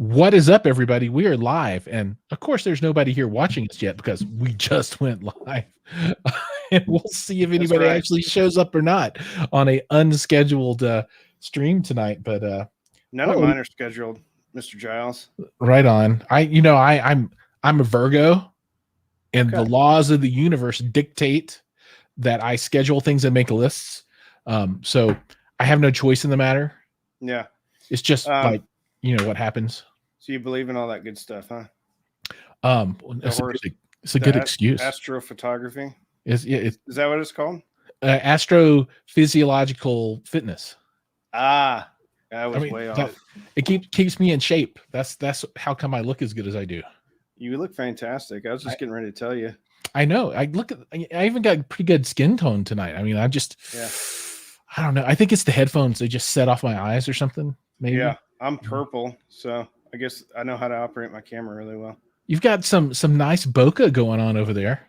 What is up, everybody? We are live, and of course, there's nobody here watching us yet because we just went live. And we'll see if anybody actually shows up or not on a unscheduled stream tonight. But none of mine are scheduled, Mr. Giles. Right on. I'm a Virgo, and the laws of the universe dictate that I schedule things and make lists. So I have no choice in the matter. Yeah, it's just like what happens. So you believe in all that good stuff, huh? It's a good excuse. Astrophotography. Is that what it's called? Astrophysiological fitness. I was way off. It keeps me in shape. That's how come I look as good as I do. You look fantastic. I was just getting ready to tell you. I know. I even got pretty good skin tone tonight. I mean, I don't know. I think it's the headphones. They just set off my eyes or something. Maybe. Yeah, I'm purple, so I guess I know how to operate my camera really well. You've got some nice bokeh going on over there.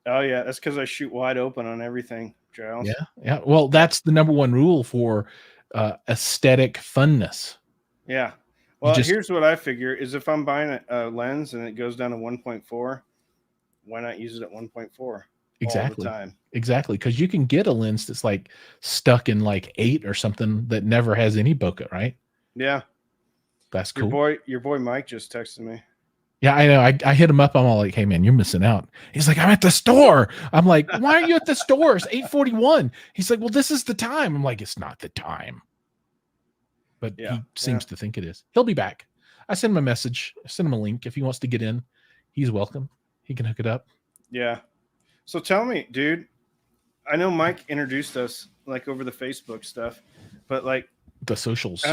Oh yeah, that's because I shoot wide open on everything, Giles. Yeah. Well, that's the number one rule for aesthetic funness. Yeah. Well, here's what I figure is if I'm buying a lens and it goes down to 1.4, why not use it at 1.4? Exactly. All the time. Exactly. Because you can get a lens that's like stuck in like 8 or something that never has any bokeh, right? Yeah. That's cool. Your boy Mike just texted me. Yeah, I know. I hit him up. I'm all like, hey man, you're missing out. He's like, I'm at the store. I'm like, why are you at the store? It's 8:41. He's like, well, this is the time. I'm like, it's not the time. But he seems to think it is. He'll be back. I sent him a message. I sent him a link. If he wants to get in, he's welcome. He can hook it up. Yeah. So tell me, dude, I know Mike introduced us like over the Facebook stuff, but like the socials.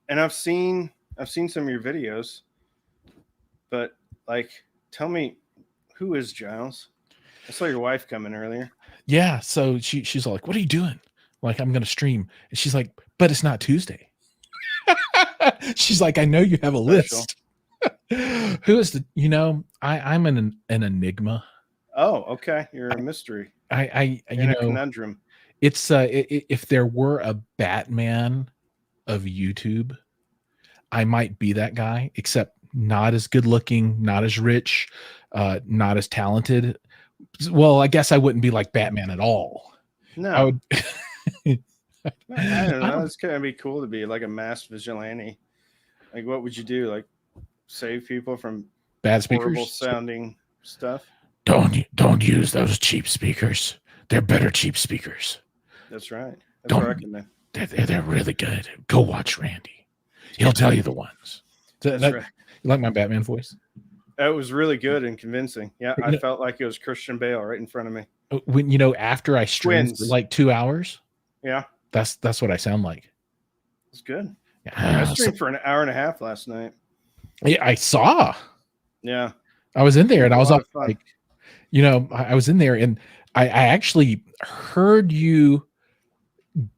And I've seen some of your videos, but like, tell me, who is Giles? I saw your wife come in earlier. Yeah. So she's all like, what are you doing? Like, I'm going to stream. And she's like, but it's not Tuesday. She's like, I know you have a list. Who is I'm an enigma. Oh, okay. You're a mystery. A conundrum. It's if there were a Batman of YouTube, I might be that guy, except not as good looking, not as rich, not as talented. Well, I guess I wouldn't be like Batman at all. No, I would. I don't know. It's gonna be cool to be like a masked vigilante. Like, what would you do? Like, save people from bad speakers, horrible sounding stuff? Don't use those cheap speakers. They're better cheap speakers. That's right. That's what I recommend. They're really good. Go watch Randy. He'll tell you the ones. Right. You like my Batman voice? That was really good and convincing. Yeah, I felt like it was Christian Bale right in front of me. When after I streamed for like 2 hours. Yeah. That's what I sound like. It's good. Yeah, I streamed for an hour and a half last night. Yeah, I saw. Yeah. I was in there and I was like, I was in there and I actually heard you,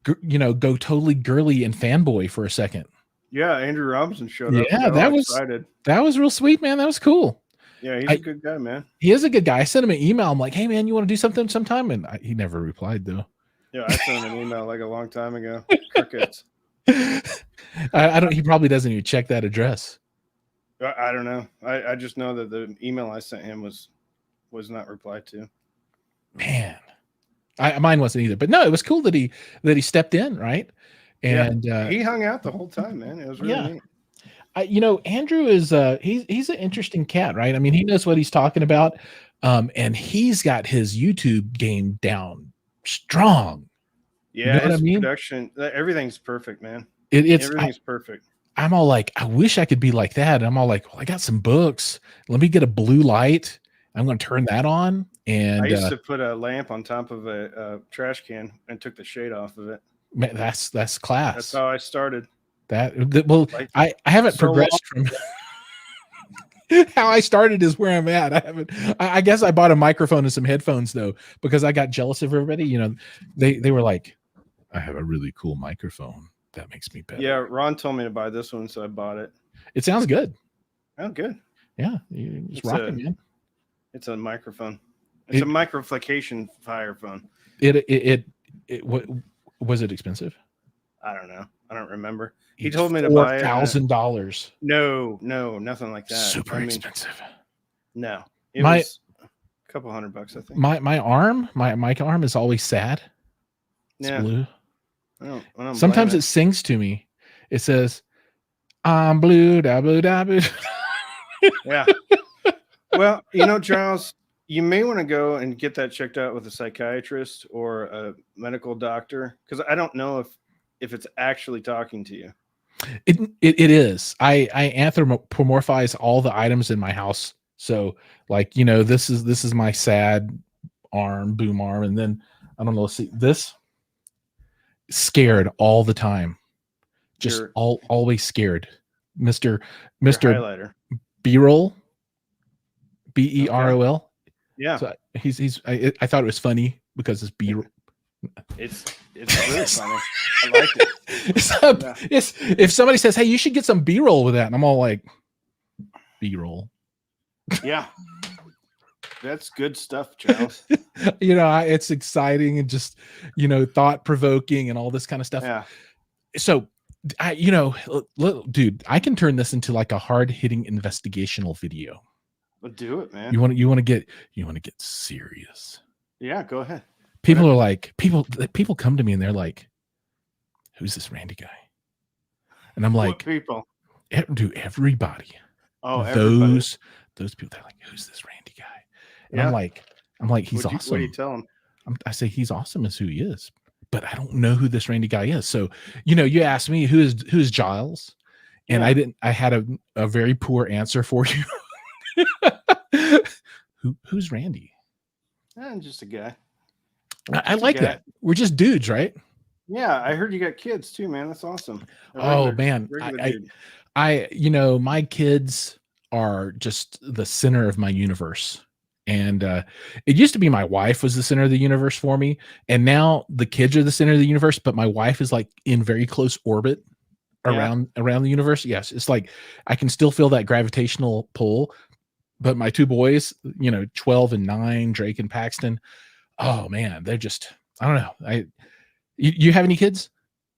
go totally girly and fanboy for a second. Yeah, Andrew Robinson showed up. Yeah, that was real sweet, man. That was cool. Yeah, he's a good guy, man. He is a good guy. I sent him an email. I'm like, hey, man, you want to do something sometime? And he never replied, though. Yeah, I sent him an email like a long time ago. Crickets. I don't. He probably doesn't even check that address. I don't know. I just know that the email I sent him was not replied to. Man, mine wasn't either. But no, it was cool that he stepped in, right? And he hung out the whole time, man. It was really neat. Andrew is he's an interesting cat, right? I mean, he knows what he's talking about, and he's got his YouTube game down strong. Yeah, his production, everything's perfect, man. Everything's perfect. I'm all like, I wish I could be like that. I'm all like, well, I got some books. Let me get a blue light. I'm going to turn that on. And I used to put a lamp on top of a trash can and took the shade off of it. Man, that's class. That's how I started. I haven't progressed from how I started is where I'm at. I guess I bought a microphone and some headphones though, because I got jealous of everybody. They were like, I have a really cool microphone. That makes me better. Yeah, Ron told me to buy this one, so I bought it. It sounds good. Oh, good. Yeah, it's rocking, man. It's a microphone. It's a microflexion fire phone. What was it expensive? I don't know. I don't remember. He told me to buy it. $4,000. No, nothing like that. Super expensive. No, it My was a couple $100, I think. my arm, my mic arm is always sad. It's blue. I don't Sometimes it sings to me. It says, "I'm blue, da blue, da blue." Yeah. Well, Giles, you may want to go and get that checked out with a psychiatrist or a medical doctor, because I don't know if it's actually talking to you. It is. I anthropomorphize all the items in my house. So like, this is my sad arm, boom arm, and then I don't know. See this scared all the time, just always scared. Mr. Highlighter. B-roll, BEROL. Okay. Yeah. So I thought it was funny because it's B-roll. It's really funny. I like it. If somebody says, "Hey, you should get some B-roll with that," and I'm all like, B-roll. Yeah. That's good stuff, Charles. It's exciting and just, thought provoking and all this kind of stuff. Yeah. So dude, I can turn this into like a hard hitting investigational video. Well, do it, man. You want to get serious. Yeah, go ahead. People are like, people come to me and they're like, "Who's this Randy guy?" And I'm like, what people? Everybody. Oh, everybody. Those people, they're like, "Who's this Randy guy?" And yeah. I'm like, he's awesome. What do you tell them? I say he's awesome is who he is, but I don't know who this Randy guy is. So, you asked me who's Giles, and yeah. I had a very poor answer for you. Who's Randy? I'm just a guy. I like that. We're just dudes, right? Yeah, I heard you got kids too, man. That's awesome. Oh man, my kids are just the center of my universe. And it used to be my wife was the center of the universe for me, and now the kids are the center of the universe. But my wife is like in very close orbit around the universe. Yes, it's like I can still feel that gravitational pull. But my two boys, 12 and 9, Drake and Paxton. Oh man, they're just, I don't know. You have any kids?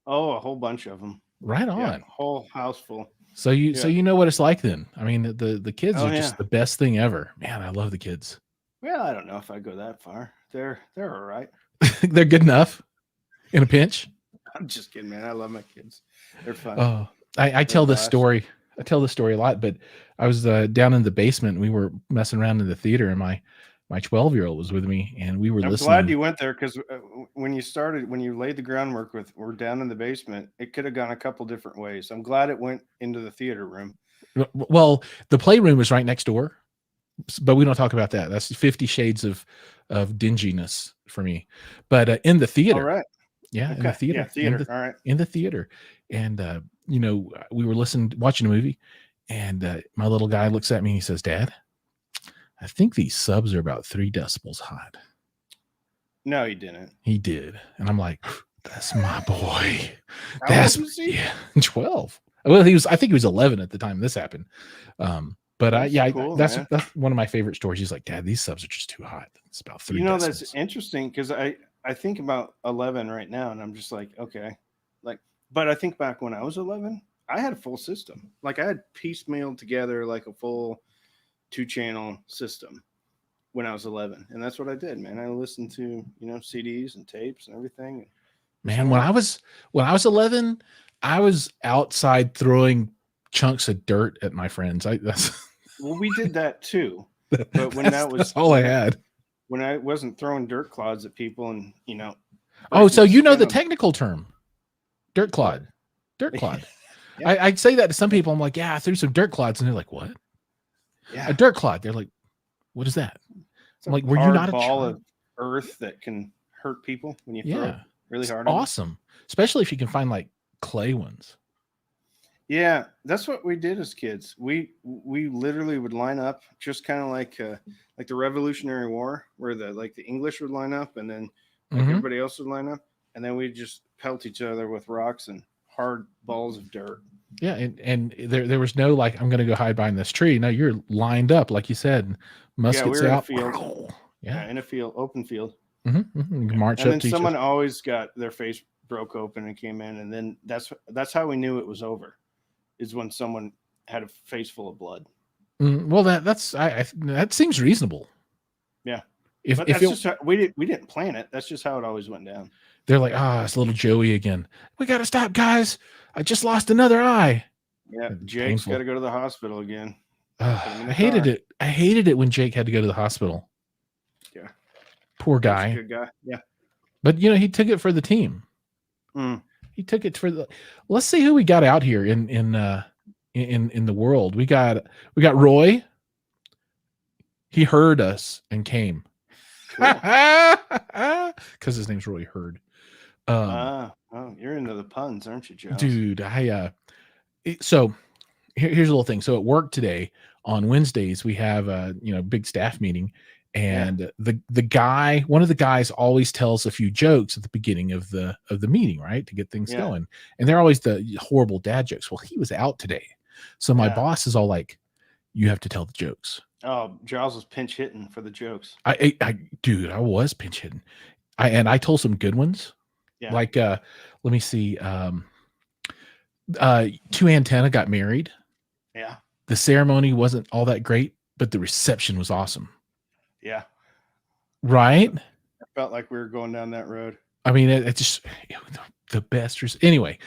Oh, a whole bunch of them. Right on. Yeah, whole house full. So you know what it's like then. I mean, the kids are just the best thing ever. Man, I love the kids. Well, I don't know if I go that far. They're all right. They're good enough in a pinch. I'm just kidding, man. I love my kids. They're fun. Oh, I tell this story. I tell this story a lot, but I was down in the basement and we were messing around in the theater, and my 12-year-old was with me, and we were listening. I'm glad you went there, because when you laid the groundwork with we're down in the basement, it could have gone a couple different ways. I'm glad it went into the theater room. Well, the playroom was right next door, but we don't talk about that. That's 50 shades of dinginess for me. But in the theater, all right, yeah, okay. In the theater, all right, in the theater, and we were watching a movie, and my little guy looks at me and he says, "Dad, I think these subs are about 3 decibels hot." No, he didn't. He did. And I'm like, that's my boy. How old was he? Yeah, 12. Well, I think he was 11 at the time this happened. But cool, that's one of my favorite stories. He's like, "Dad, these subs are just too hot. It's about 3 decibels." That's interesting, because I think about 11 right now, and I'm just like, okay. But I think back when I was 11, I had a full system. Like, I had piecemealed together like a full 2-channel system when I was 11, and that's what I did, man. I listened to CDs and tapes and everything. Man, when I was 11, I was outside throwing chunks of dirt at my friends. Well, we did that too, but that's all I had. When I wasn't throwing dirt clods at people, and Oh, so the technical term, dirt clod. Yeah. I'd say that to some people. I'm like, "Yeah, I threw some dirt clods," and they're like, "What?" Yeah, a dirt clod. They're like, "What is that?" I'm like, "Were you not a ball of earth that can hurt people when you throw it really hard?" Awesome, especially if you can find like clay ones. Yeah, that's what we did as kids. We literally would line up, just kind of like the Revolutionary War, where the English would line up, and then everybody else would line up, and then we'd just pelt each other with rocks and hard balls of dirt. Yeah, and there was no like, "I'm going to go hide behind this tree." No, you're lined up, like you said, muskets out. In a field. Yeah, in a field, open field. March and up. Then someone always got their face broke open and came in, and then that's how we knew it was over. Is when someone had a face full of blood. Well, that seems reasonable. Yeah, If but if that's it, just how, we didn't plan it. That's just how it always went down. they're like, it's little Joey again. We got to stop, guys. I just lost another eye. Yeah, It's Jake's painful. got to go to the hospital again. I hated it. I hated it when Jake had to go to the hospital. Yeah, Poor guy. Jake's a good guy. Yeah, but he took it for the team. He took it for the. Let's see who we got out here in the world. We got Roy. He heard us and came. Because his name's Roy Hurd. You're into the puns, aren't you, Joe? Dude, so here's a little thing. So at work today on Wednesdays we have a big staff meeting, and one of the guys always tells a few jokes at the beginning of the meeting, right, to get things going, and they're always the horrible dad jokes. Well, he was out today, so my boss is all like, "You have to tell the jokes." Oh, Giles was pinch hitting for the jokes. Dude, I was pinch hitting. I told some good ones. Yeah. Like, let me see. Two Antenna got married. Yeah. The ceremony wasn't all that great, but the reception was awesome. Yeah. Right? I felt like we were going down that road. I mean, it just the best. Anyway,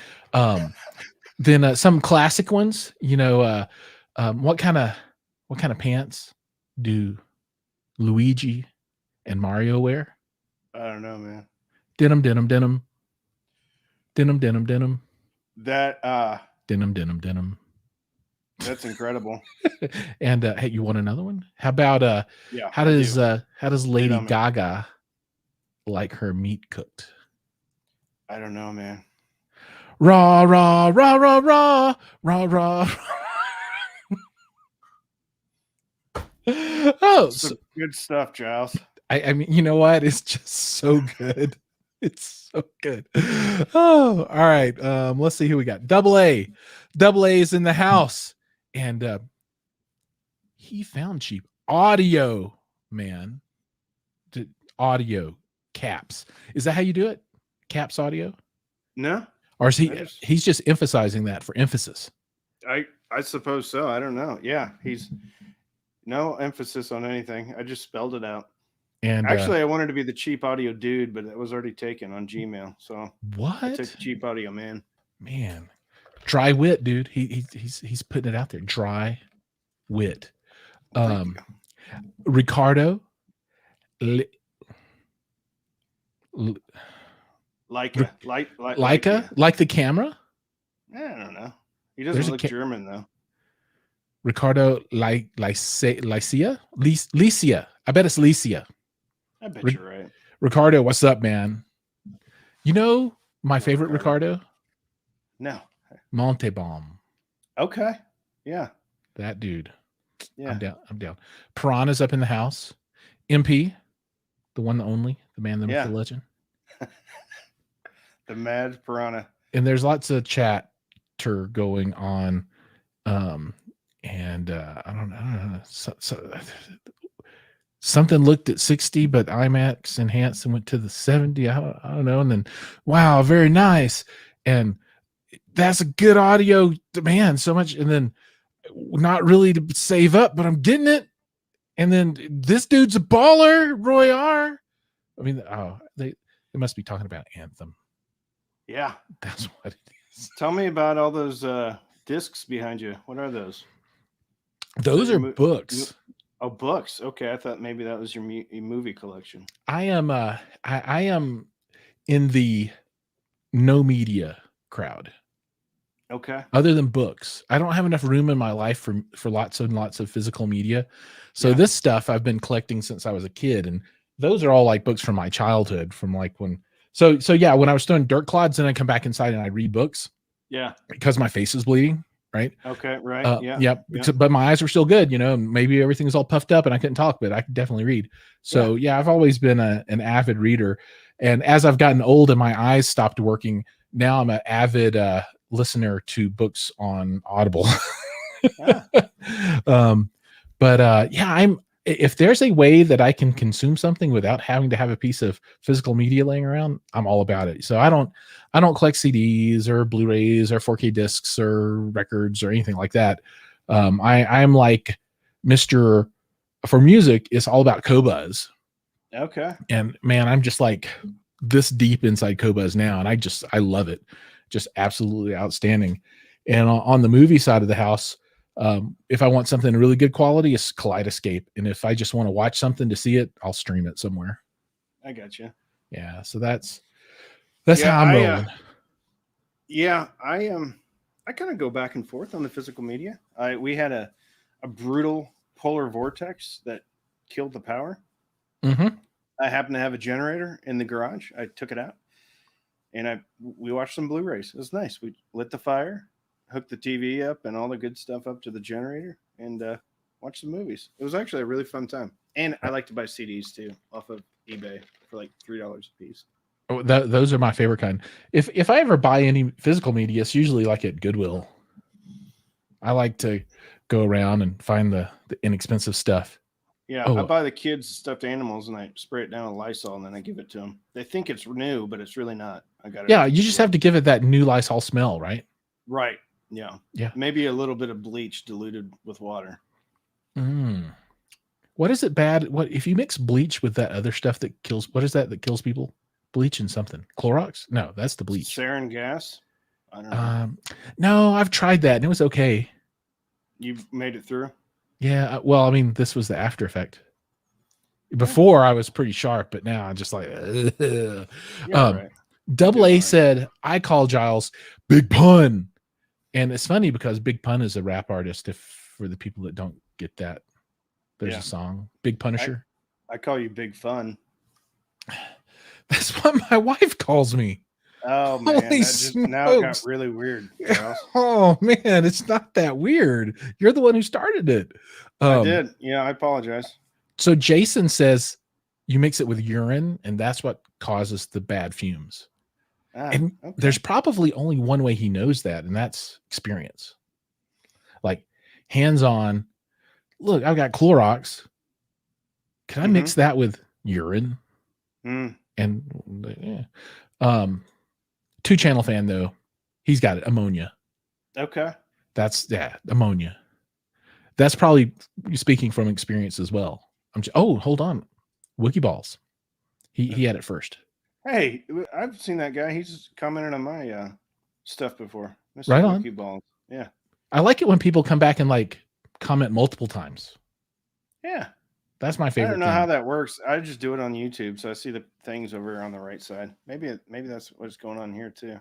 then some classic ones. What kind of pants do Luigi and Mario wear? I don't know, man. Denim, denim, denim. Denim, denim, denim. That denim, denim, denim. That's incredible. And hey, you want another one? How about how does Lady Gaga like her meat cooked? I don't know, man. Raw, raw, raw, raw, raw, raw, raw. Some good stuff, Giles. I mean, you know what? It's just so good. It's so good. Oh, all right. Let's see who we got. Double A is in the house, and he found cheap audio, man. Audio caps. Is that how you do it? Caps audio? No. Or is he's just emphasizing that for emphasis? I suppose so. I don't know. Yeah, he's no emphasis on anything. I just spelled it out. And actually, I wanted to be the cheap audio dude, but it was already taken on Gmail. So what? I took cheap audio man. Man, dry wit, dude. He's putting it out there. Dry wit. Ricardo. Leica, like the camera. I don't know. He doesn't look German though. Ricardo Licia. I bet it's Licia. I bet you're right. Ricardo, what's up, man? You know my favorite Ricardo? No. Montebaum. Okay. Yeah. That dude. Yeah. I'm down. Piranha's up in the house. MP, the one, the only, the man, the myth, the legend. The mad piranha. And there's lots of chatter going on. And I don't know. Something looked at 60, but IMAX enhanced and went to the 70. I don't know. And then, wow, very nice. And that's a good audio demand so much. And then not really to save up, but I'm getting it. And then this dude's a baller, Roy R. I mean, they must be talking about Anthem. Yeah. That's what it is. Tell me about all those discs behind you. What are those? Those are books. Oh, books. Okay, I thought maybe that was your movie collection. I am I am in the no media crowd. Okay. Other than books, I don't have enough room in my life for lots and lots of physical media. So this stuff I've been collecting since I was a kid, and those are all like books from my childhood, from like when. So yeah, when I was throwing dirt clods, and I come back inside and I read books. Yeah. Because my face is bleeding. Right. Okay. Right. Yep. But my eyes were still good. Maybe everything's all puffed up and I couldn't talk, but I could definitely read. So yeah, I've always been an avid reader. And as I've gotten old and my eyes stopped working, now I'm an avid listener to books on Audible. Yeah. But yeah, If there's a way that I can consume something without having to have a piece of physical media laying around, I'm all about it. So I don't collect CDs or Blu-rays or 4K discs or records or anything like that. I'm like Mr. For music, it's all about Qobuz. Okay. And man, I'm just like this deep inside Qobuz now, and I love it. Just absolutely outstanding. And on the movie side of the house, if I want something really good quality, it's Kaleidoscape. And if I just want to watch something to see it, I'll stream it somewhere. I got you. Yeah. So that's how I'm rolling. I kind of go back and forth on the physical media. We had a brutal polar vortex that killed the power. Mm-hmm. I happened to have a generator in the garage. I took it out, and we watched some Blu-rays. It was nice. We lit the fire, hooked the TV up, and all the good stuff up to the generator, and watched some movies. It was actually a really fun time. And I like to buy CDs too off of eBay for like $3 a piece. Oh, those are my favorite kind. If I ever buy any physical media, it's usually like at Goodwill. I like to go around and find the inexpensive stuff. Yeah, I buy the kids stuffed animals and I spray it down with Lysol and then I give it to them. They think it's new, but it's really not. I got it. Yeah, you just have to give it that new Lysol smell, right? Right. Yeah. Yeah. Maybe a little bit of bleach diluted with water. What is it bad? What if you mix bleach with that other stuff that kills? What is that kills people? Bleach and something. Clorox? No, that's the bleach. Sarin gas? I don't know. No, I've tried that and it was okay. You made it through? Yeah. Well, I mean, this was the after effect. Before I was pretty sharp, but now I'm just like, Right. Double A said, I call Giles Big Pun. And it's funny because Big Pun is a rap artist. For the people that don't get that, there's a song, Big Punisher. I call you Big Fun. That's what my wife calls me. Oh man, now it got really weird. Oh man, it's not that weird. You're the one who started it. I did. Yeah, I apologize. So Jason says you mix it with urine, and that's what causes the bad fumes. And there's probably only one way he knows that, and that's experience. Like hands-on. Look, I've got Clorox. Can I mix that with urine? And yeah. 2-channel fan though, he's got it. Ammonia. Okay. That's ammonia. That's probably speaking from experience as well. Hold on. Wookie Balls. He had it first. Hey, I've seen that guy. He's commented on my stuff before. Mr. Right on. Wookie Balls. Yeah. I like it when people come back and like comment multiple times. Yeah. That's my favorite. I don't know how that works. I just do it on YouTube, so I see the things over on the right side. Maybe that's what's going on here too.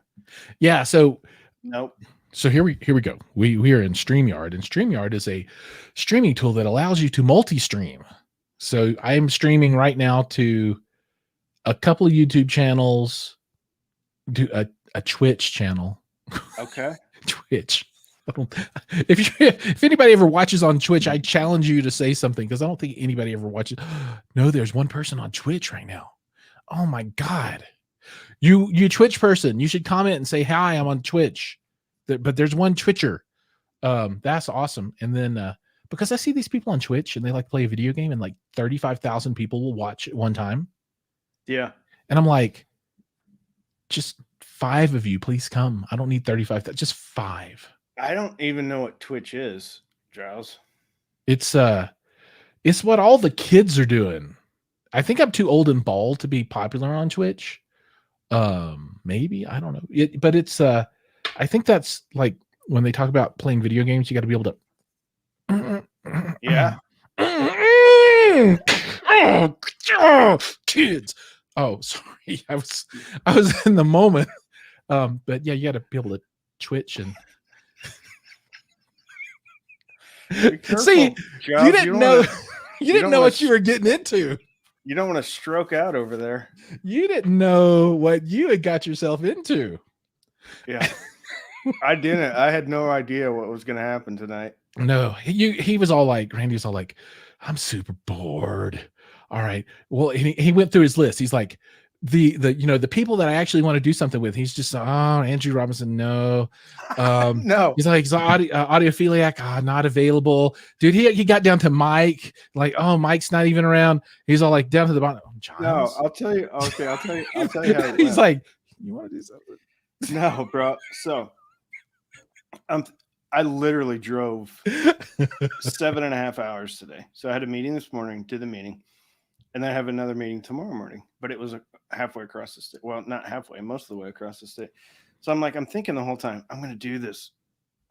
Yeah. So nope. So here we go. We are in StreamYard, and StreamYard is a streaming tool that allows you to multi-stream. So I am streaming right now to a couple of YouTube channels, do a Twitch channel. Okay. Twitch. If anybody ever watches on Twitch, I challenge you to say something because I don't think anybody ever watches. No, there's one person on Twitch right now. Oh my God. You Twitch person, you should comment and say, hi, I'm on Twitch. But there's one Twitcher. That's awesome. And then because I see these people on Twitch and they like play a video game and like 35,000 people will watch at one time. Yeah. And I'm like, just 5 of you, please come. I don't need 35. Just 5. I don't even know what Twitch is, Giles. It's what all the kids are doing. I think I'm too old and bald to be popular on Twitch. Maybe, I don't know. But it's I think that's like when they talk about playing video games, you got to be able to. Yeah. Kids. Oh, sorry. I was in the moment. But yeah, you got to be able to twitch and. See, Josh, you didn't know. You didn't know what you were getting into. You don't want to stroke out over there. You didn't know what you had got yourself into. Yeah. I didn't. I had no idea what was going to happen tonight. No, he was all like, Randy was all like, I'm super bored. All right. Well, he went through his list. He's like, the people that I actually want to do something with, he's just, oh, Andrew Robinson, no. No. He's like, audiophiliac, not available. Dude, he got down to Mike, like, oh, Mike's not even around. He's all like down to the bottom. Oh, No, Giles. I'll tell you. Okay, I'll tell you how it He's went. like, you want to do something? No, bro. So I literally drove 7.5 hours today. So I had a meeting this morning, did the meeting, and then I have another meeting tomorrow morning. But it was halfway across the state. Well, not halfway, most of the way across the state. So I'm thinking the whole time, I'm going to do this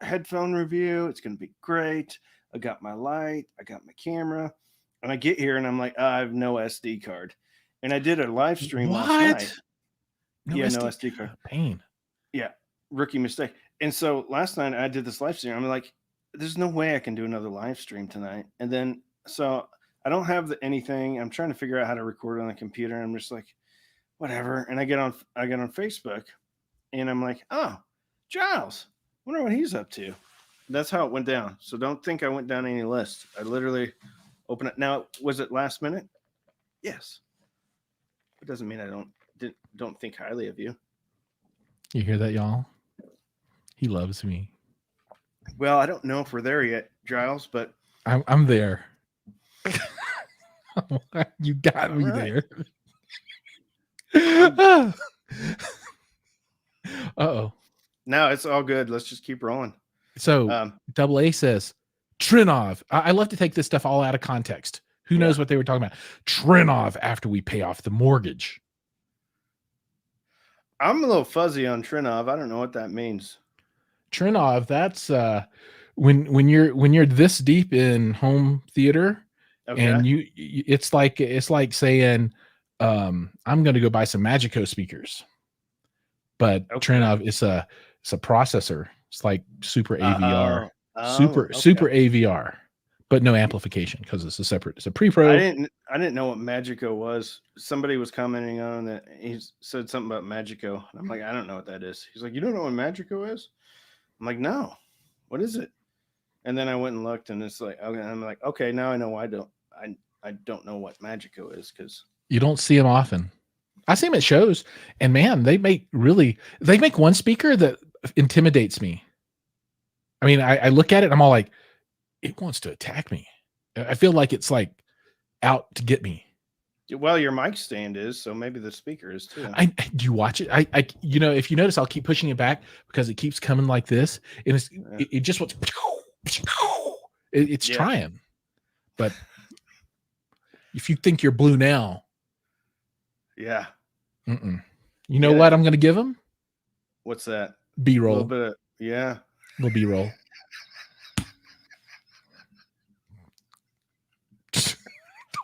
headphone review. It's going to be great. I got my light. I got my camera. And I get here and I'm like, I have no SD card. And I did a live stream last night. No SD card. Pain. Yeah. Rookie mistake. And so last night I did this live stream. I'm like, there's no way I can do another live stream tonight. And then, so I don't have anything. I'm trying to figure out how to record on the computer. And I'm just like, whatever. And I get on Facebook and I'm like, oh, Giles, wonder what he's up to. That's how it went down. So don't think I went down any list. I literally opened it. Now, was it last minute? Yes. It doesn't mean I don't think highly of you. You hear that, y'all? He loves me. Well, I don't know if we're there yet, Giles, but I'm there. You got me right. there. Uh-oh. No, it's all good. Let's just keep rolling. So Double A says, Trinov. I love to take this stuff all out of context. Who knows what they were talking about? Trinov after we pay off the mortgage. I'm a little fuzzy on Trinov. I don't know what that means. Trinov, that's when you're this deep in home theater, and it's like saying, I'm going to go buy some Magico speakers, but Trinov is a processor. It's like super AVR, super AVR, but no amplification because it's a pre-pro. I didn't know what Magico was. Somebody was commenting on that. He said something about Magico. And I'm like, I don't know what that is. He's like, you don't know what Magico is? I'm like, no, what is it? And then I went and looked, and it's like, okay. I'm like, okay, now I know why I don't know what Magico is, because you don't see them often. I see them at shows, and man, they make one speaker that intimidates me. I mean, I look at it and I'm all like, it wants to attack me. I feel like it's like out to get me. Well, your mic stand is, so maybe the speaker is too. Do you watch it? I if you notice, I'll keep pushing it back because it keeps coming like this, and it just wants. It's trying, but if you think you're blue now, you know what I'm going to give him? What's that? B-roll. A little bit of, little B-roll.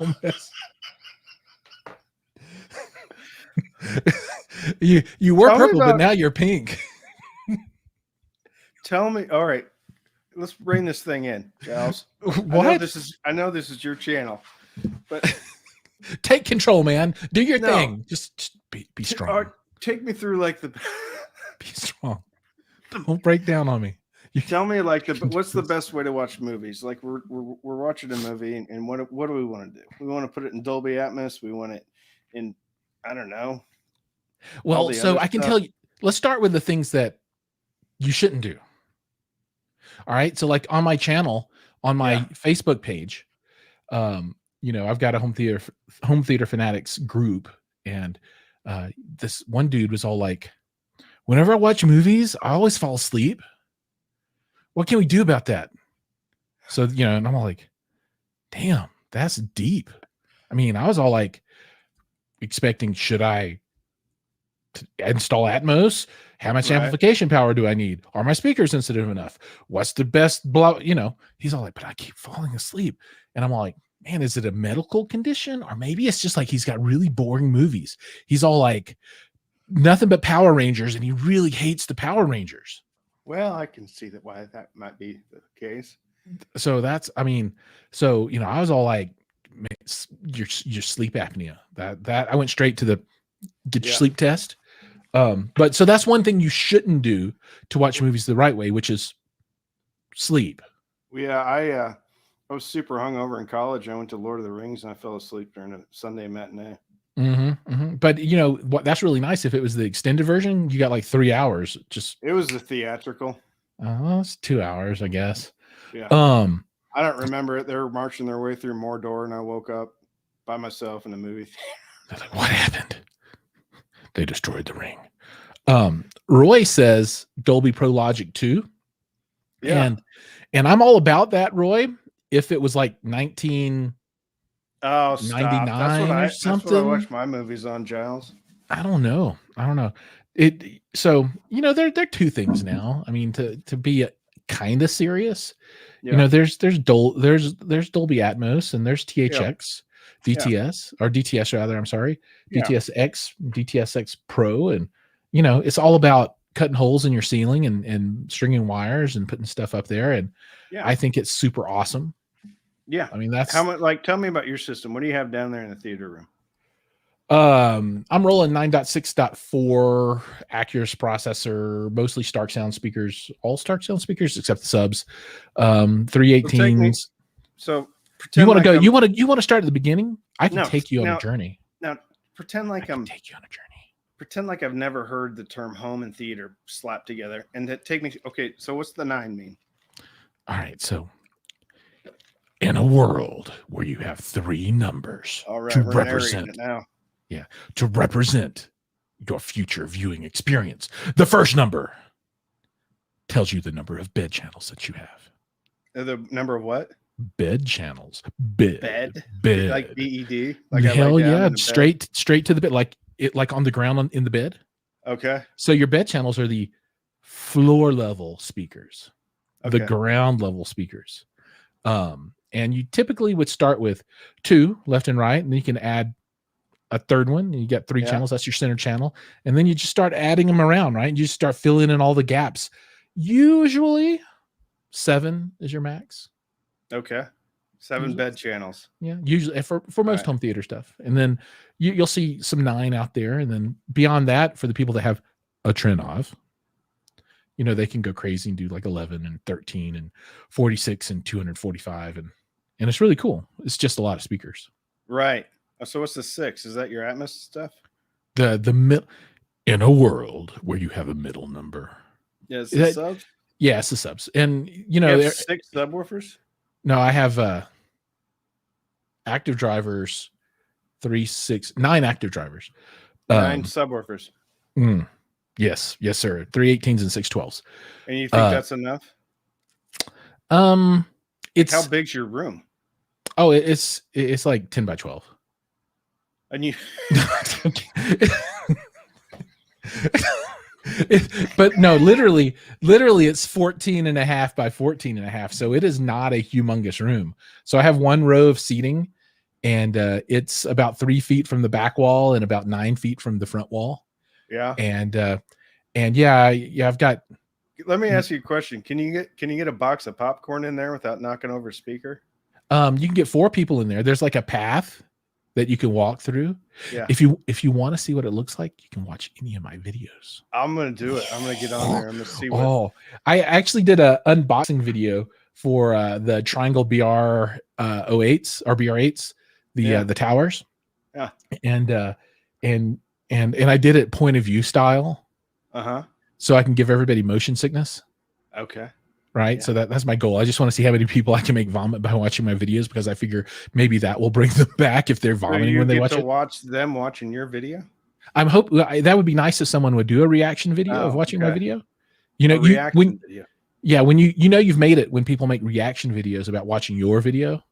Don't mess. you were purple, but now you're pink. Tell me. All right, let's bring this thing in, Giles. What? I know this is your channel, but take control, man. Do your thing. Just be strong. Take me through like the. Be strong. Don't break down on me. You tell me like what's the best way to watch movies? Like we're watching a movie, and what do we want to do? We want to put it in Dolby Atmos. We want it in, I don't know. Well, so I can tell you. Let's start with the things that you shouldn't do. All right. So like on my channel, on my Facebook page, I've got a home theater fanatics group, and this one dude was all like, whenever I watch movies, I always fall asleep. What can we do about that? So, and I'm all like, damn, that's deep. I mean, I was all like expecting, should I install Atmos? How much amplification power do I need? Are my speakers sensitive enough? What's the best blah? He's all like, but I keep falling asleep. And I'm all like, man, is it a medical condition? Or maybe it's just like he's got really boring movies. He's all like, nothing but Power Rangers, and he really hates the Power Rangers. Well, I can see why that might be the case. So I was all like, your sleep apnea. That I went straight to the get your sleep test. But so that's one thing you shouldn't do to watch movies the right way, which is sleep. Yeah, I was super hungover in college. I went to Lord of the Rings and I fell asleep during a Sunday matinee. But you know what? That's really nice. If it was the extended version, you got like 3 hours. Just It was the theatrical. it's 2 hours, I guess. Yeah. Um, I don't remember it. They were marching their way through Mordor, and I woke up by myself in the movie theater. like, what happened? They destroyed the ring. Roy says Dolby Pro Logic 2. Yeah. And I'm all about that, Roy. If it was like 1999 Oh, stop. or That's what I something. watch my movies on, Giles. I don't know. It so you know they're two things now. I mean to be kind of serious. Yeah. You know, there's Dolby Atmos and there's THX, DTS or DTS rather. I'm sorry, Yeah. DTSX Pro, and you know it's all about cutting holes in your ceiling and stringing wires and putting stuff up there. And Yeah. I think it's super awesome. Yeah. I mean that's how much. Like, tell me about your system. What do you have down there in the theater room? I'm rolling 9.6.4 Acurus processor, mostly Stark Sound speakers, all Stark Sound speakers except the subs. 318s. So you want to go? You want to start at the beginning? I can take you on a journey. Now pretend like I'm take you on a journey. Pretend like I've never heard the term home and theater slapped together, and take me. Okay, so what's the 9 mean? All right, so in a world where you have 3 numbers to represent it now. Yeah, to represent your future viewing experience. The first number tells you the number of bed channels that you have. The number of what? Bed channels. Bed. Like BED. Like hell yeah, straight to the bed, like on the ground in the bed. Okay. So your bed channels are the floor level speakers, the ground level speakers. And you typically would start with 2 left and right, and then you can add a third one, and you get 3 channels. That's your center channel. And then you just start adding them around, right? And you just start filling in all the gaps. Usually 7 is your max. Okay. 7 bed channels. Yeah. Usually for most home theater stuff. And then you'll see some 9 out there. And then beyond that, for the people that have a Trinnov, you know, they can go crazy and do like 11 and 13 and 46 and 245. And it's really cool. It's just a lot of speakers. Right. So what's the 6? Is that your Atmos stuff? The in a world where you have a middle number. Yeah, it's the subs? Yeah, it's the subs. And you know, you have 6 subwoofers? No, I have active drivers, 9 active drivers. 9 subwoofers. Yes, sir. 318s and 612s. And you think that's enough? It's how big's your room? Oh, it's like 10 by 12. And you but no, literally it's 14 and a half by 14 and a half. So it is not a humongous room. So I have 1 row of seating, and it's about 3 feet from the back wall and about 9 feet from the front wall. Yeah. And yeah, I've got. Let me ask you a question. Can you get a box of popcorn in there without knocking over a speaker? You can get 4 people in there. There's like a path that you can walk through. Yeah. If you want to see what it looks like, you can watch any of my videos. I'm gonna do it. I'm gonna get on there. I'm gonna see what. Oh, I actually did a unboxing video for the Triangle BR 08s or BR8s, the towers. Yeah. And I did it point of view style. So I can give everybody motion sickness. Okay. Right. Yeah. So that's my goal. I just want to see how many people I can make vomit by watching my videos, because I figure maybe that will bring them back if they're vomiting when they watch it. Watch them watching your video. I'm hoping that would be nice if someone would do a reaction video of watching my video. You know, video. Yeah, when you've made it when people make reaction videos about watching your video.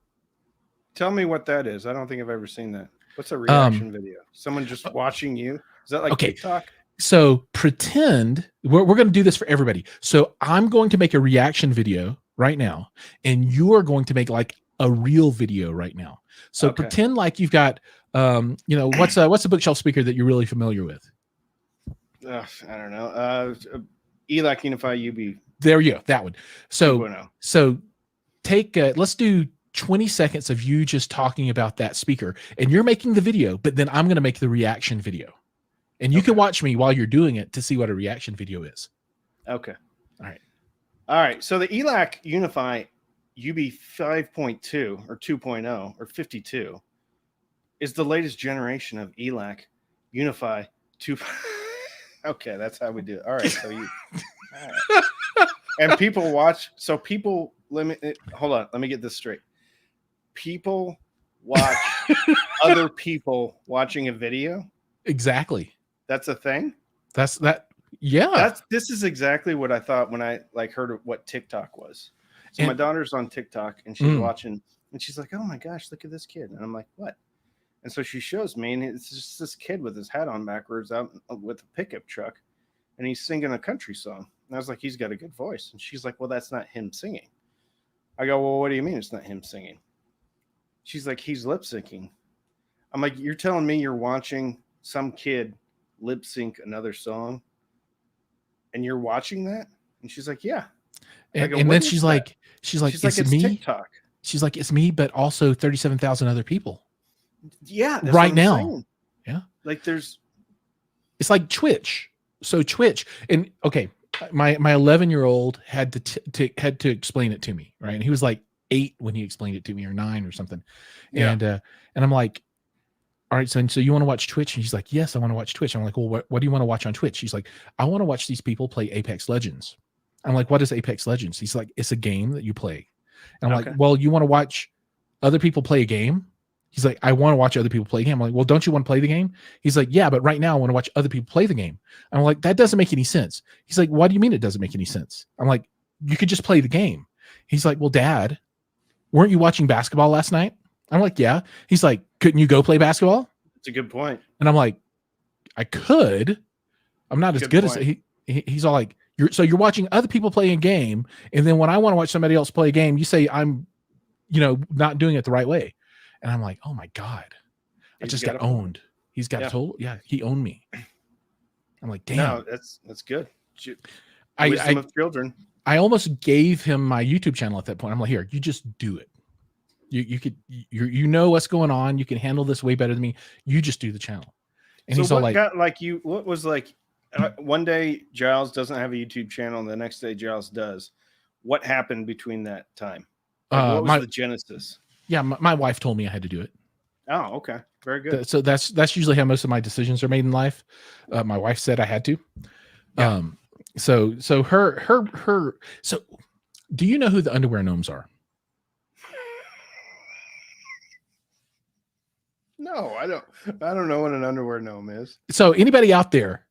Tell me what that is. I don't think I've ever seen that. What's a reaction video? Someone just watching you? Is that like TikTok? So pretend we're going to do this for everybody. So I'm going to make a reaction video right now, and you are going to make like a real video right now. So pretend like you've got, what's a bookshelf speaker that you're really familiar with? I don't know. ELAC Unify UB. There you go. That one. So take, let's do 20 seconds of you just talking about that speaker, and you're making the video, but then I'm going to make the reaction video. And you can watch me while you're doing it to see what a reaction video is. Okay. All right. So the ELAC Unify UB 5.2 or 2.0 or 52 is the latest generation of ELAC Unify 2. Okay, that's how we do it. All right, so you. All right. And people watch. So people hold on. Let me get this straight. People watch other people watching a video. Exactly. That's a thing. That's that. Yeah. This is exactly what I thought when I heard of what TikTok was. So my daughter's on TikTok and she's watching, and she's like, "Oh my gosh, look at this kid!" And I'm like, "What?" And so she shows me, and it's just this kid with his hat on backwards out with a pickup truck, and he's singing a country song. And I was like, "He's got a good voice." And she's like, "Well, that's not him singing." I go, "Well, what do you mean it's not him singing?" She's like, "He's lip syncing." I'm like, "You're telling me you're watching some kid lip sync another song, and you're watching that?" And she's like, "Yeah." And then she's like, "It's me." TikTok. She's like, "It's me, but also 37,000 other people." Yeah, right now. Saying. Yeah, like it's like Twitch. So Twitch, and okay, my 11-year-old had to explain it to me, right? And he was like 8 when he explained it to me, or 9 or something. Yeah. And I'm like, "All right, so you want to watch Twitch?" And he's like, "Yes, I want to watch Twitch." I'm like, "Well, what do you want to watch on Twitch?" He's like, "I want to watch these people play Apex Legends." I'm like, "What is Apex Legends?" He's like, "It's a game that you play." And I'm like, "Well, you want to watch other people play a game?" He's like, "I want to watch other people play a game." I'm like, "Well, don't you want to play the game?" He's like, "Yeah, but right now I want to watch other people play the game." I'm like, "That doesn't make any sense." He's like, "What do you mean it doesn't make any sense?" I'm like, "You could just play the game." He's like, "Well, Dad, weren't you watching basketball last night?" I'm like, "Yeah." He's like, "Couldn't you go play basketball?" It's a good point. And I'm like, "I could. I'm not as good as he's all like, you're watching other people play a game, and then when I want to watch somebody else play a game, you say I'm, not doing it the right way." And I'm like, "Oh my God, I just got owned." He's got total, he owned me. I'm like, "Damn." No, that's good. Wisdom of children. I almost gave him my YouTube channel at that point. I'm like, "Here, you just do it. You could, you know what's going on. You can handle this way better than me. You just do the channel." And so he's all what like, what was like, one day Giles doesn't have a YouTube channel, and the next day Giles does. What happened between that time? What was the genesis? Yeah, my wife told me I had to do it. Oh, okay, very good. So that's usually how most of my decisions are made in life. My wife said I had to. Yeah. So do you know who the underwear gnomes are? No, I don't know what an underwear gnome is. So anybody out there,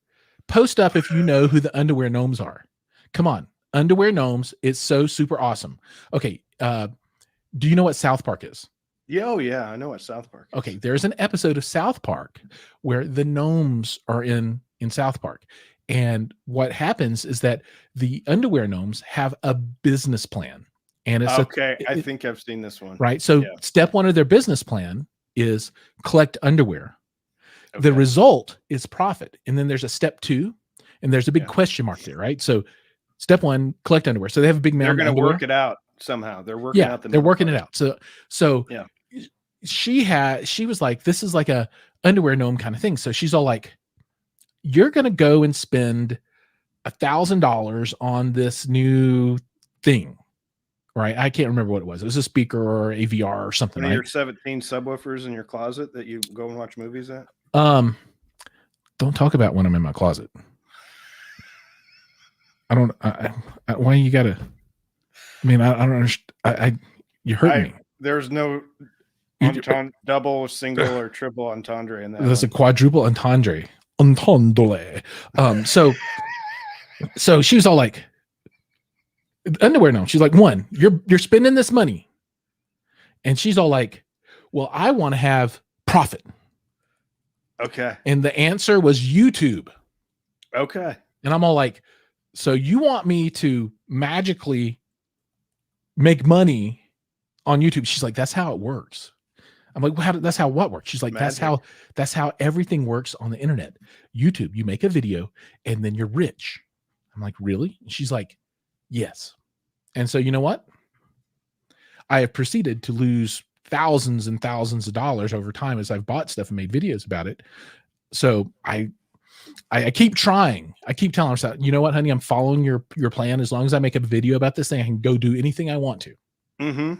post up if you know who the underwear gnomes are. Come on, underwear gnomes. It's so super awesome. Okay. Do you know what South Park is? Yeah, oh yeah, I know what South Park is. Okay, there's an episode of South Park where the gnomes are in South Park. And what happens is that the underwear gnomes have a business plan. And it's I think I've seen this one. Right. So step 1 of their business plan is collect underwear. Okay. The result is profit. And then there's a step 2, and there's a big question mark there, right? So step 1, collect underwear. So they have a big mountain. They're going to work it out somehow. They're working out they're working it out. So she was like, "This is like a underwear gnome kind of thing." So she's all like, "You're going to go and spend $1,000 on this new thing." Right. I can't remember what it was. It was a speaker or a VR or something. One of your 17 subwoofers in your closet that you go and watch movies at? Don't talk about when I'm in my closet. I don't, why you gotta, I mean, I don't understand. You hurt me. There's no double, single, or triple entendre in that. There's a quadruple entendre. Entendre. So she was all like, underwear gnome. She's like, 1, you're spending this money. And she's all like, "Well, I want to have profit." Okay. And the answer was YouTube. Okay. And I'm all like, "So you want me to magically make money on YouTube?" She's like, "That's how it works." I'm like, "Well, that's how what works?" She's like, Magic. That's how everything works on the internet. YouTube, you make a video and then you're rich. I'm like, "Really?" And she's like, "Yes." And so you know what? I have proceeded to lose thousands and thousands of dollars over time as I've bought stuff and made videos about it. So I keep trying. I keep telling myself, "You know what, honey? I'm following your plan. As long as I make a video about this thing, I can go do anything I want to." Mm-hmm.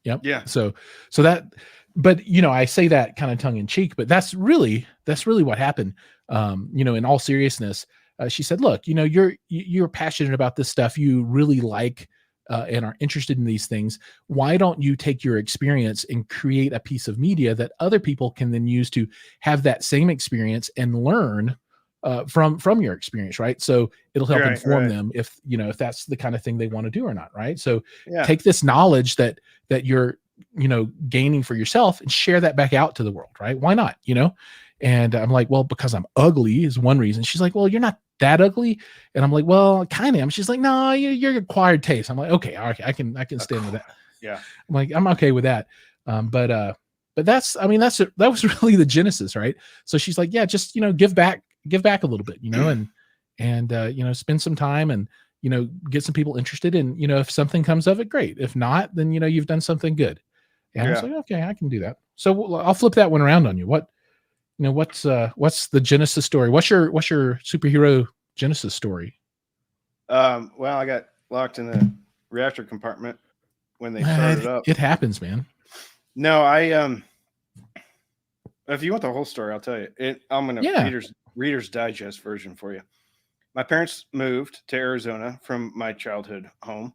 Yep. Yeah. So that But I say that kind of tongue in cheek, but that's really what happened. In all seriousness, she said, look, you're passionate about this stuff. You really like, and are interested in these things. Why don't you take your experience and create a piece of media that other people can then use to have that same experience and learn from your experience, right? So it'll help inform them if that's the kind of thing they want to do or not, right? So take this knowledge that you're gaining for yourself and share that back out to the world, right? Why not? And I'm like, well, because I'm ugly is one reason. She's like, well, you're not that ugly. And I'm like, well, kind of. She's like, no, you're acquired taste. I'm like, okay, I can stand with that. Yeah. I'm like, I'm okay with that. But that was really the genesis, right? So she's like, yeah, just give back a little bit, and spend some time and get some people interested. And if something comes of it, great. If not, then you've done something good. And I was like, okay, I can do that. So I'll flip that one around on you. What's the genesis story? What's your superhero genesis story? Well, I got locked in the reactor compartment when they started up. It happens, man. No, if you want the whole story, I'll tell you. I'm gonna Reader's Digest version for you. My parents moved to Arizona from my childhood home,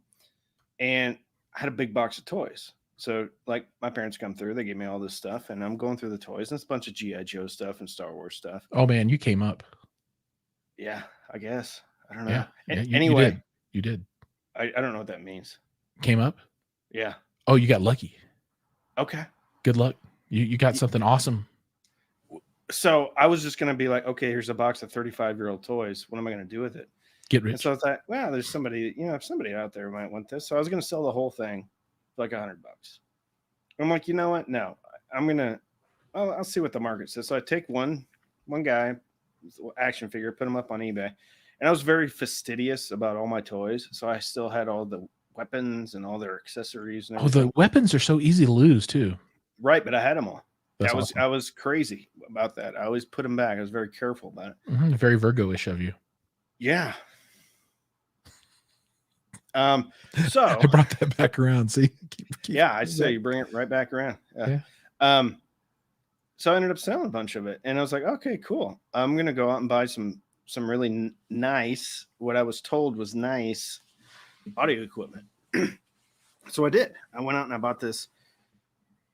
and I had a big box of toys. So, like, my parents come through, they gave me all this stuff, and I'm going through the toys, and it's a bunch of G.I. Joe stuff and Star Wars stuff. Oh, man, you came up. Yeah, I guess. I don't know. Yeah. Anyway. You did. I don't know what that means. Came up? Yeah. Oh, you got lucky. Okay. Good luck. You got something awesome. So I was just going to be like, okay, here's a box of 35-year-old toys. What am I going to do with it? Get rich. And so I thought, well, there's somebody, if somebody out there might want this. So I was going to sell the whole thing for like $100. I'm like, you know what? No, I'll see what the market says. So I take one guy, action figure, put him up on eBay. And I was very fastidious about all my toys. So I still had all the weapons and all their accessories. And the weapons are so easy to lose too. Right. But I had them all. Awesome. I was crazy about that. I always put them back. I was very careful about it. Mm-hmm. Very Virgo-ish of you. Yeah. So I brought that back around. See? Yeah, I'd say you bring it right back around. Yeah. So I ended up selling a bunch of it, and I was like, okay, cool. I'm gonna go out and buy some really nice, what I was told was nice audio equipment. So I did. I went out and I bought this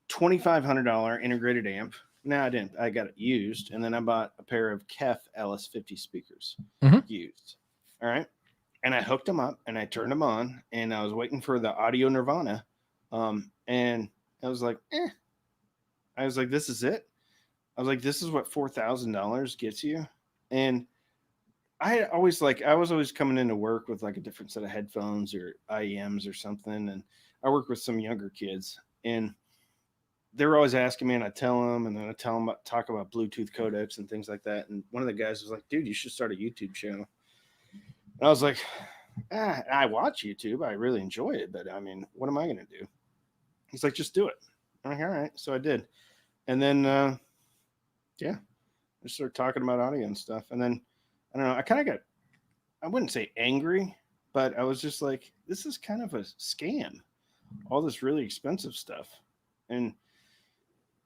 $2,500 integrated amp. No, I didn't. I got it used, and then I bought a pair of KEF LS50 speakers used. All right. And I hooked them up and I turned them on, and I was waiting for the audio nirvana. And I was like, I was like, this is it. I was like, this is what $4,000 gets you. And I was always coming into work with like a different set of headphones or IEMs or something. And I work with some younger kids, and they were always asking me, and I tell them, and then I tell them talk about Bluetooth codecs and things like that. And one of the guys was like, dude, you should start a YouTube channel. And I was like, I watch YouTube. I really enjoy it. But I mean, what am I going to do? He's like, just do it. I'm like, all right. So I did. And then, I started talking about audio and stuff. And then, I don't know, I kind of got, I wouldn't say angry, but I was just like, this is kind of a scam. All this really expensive stuff. And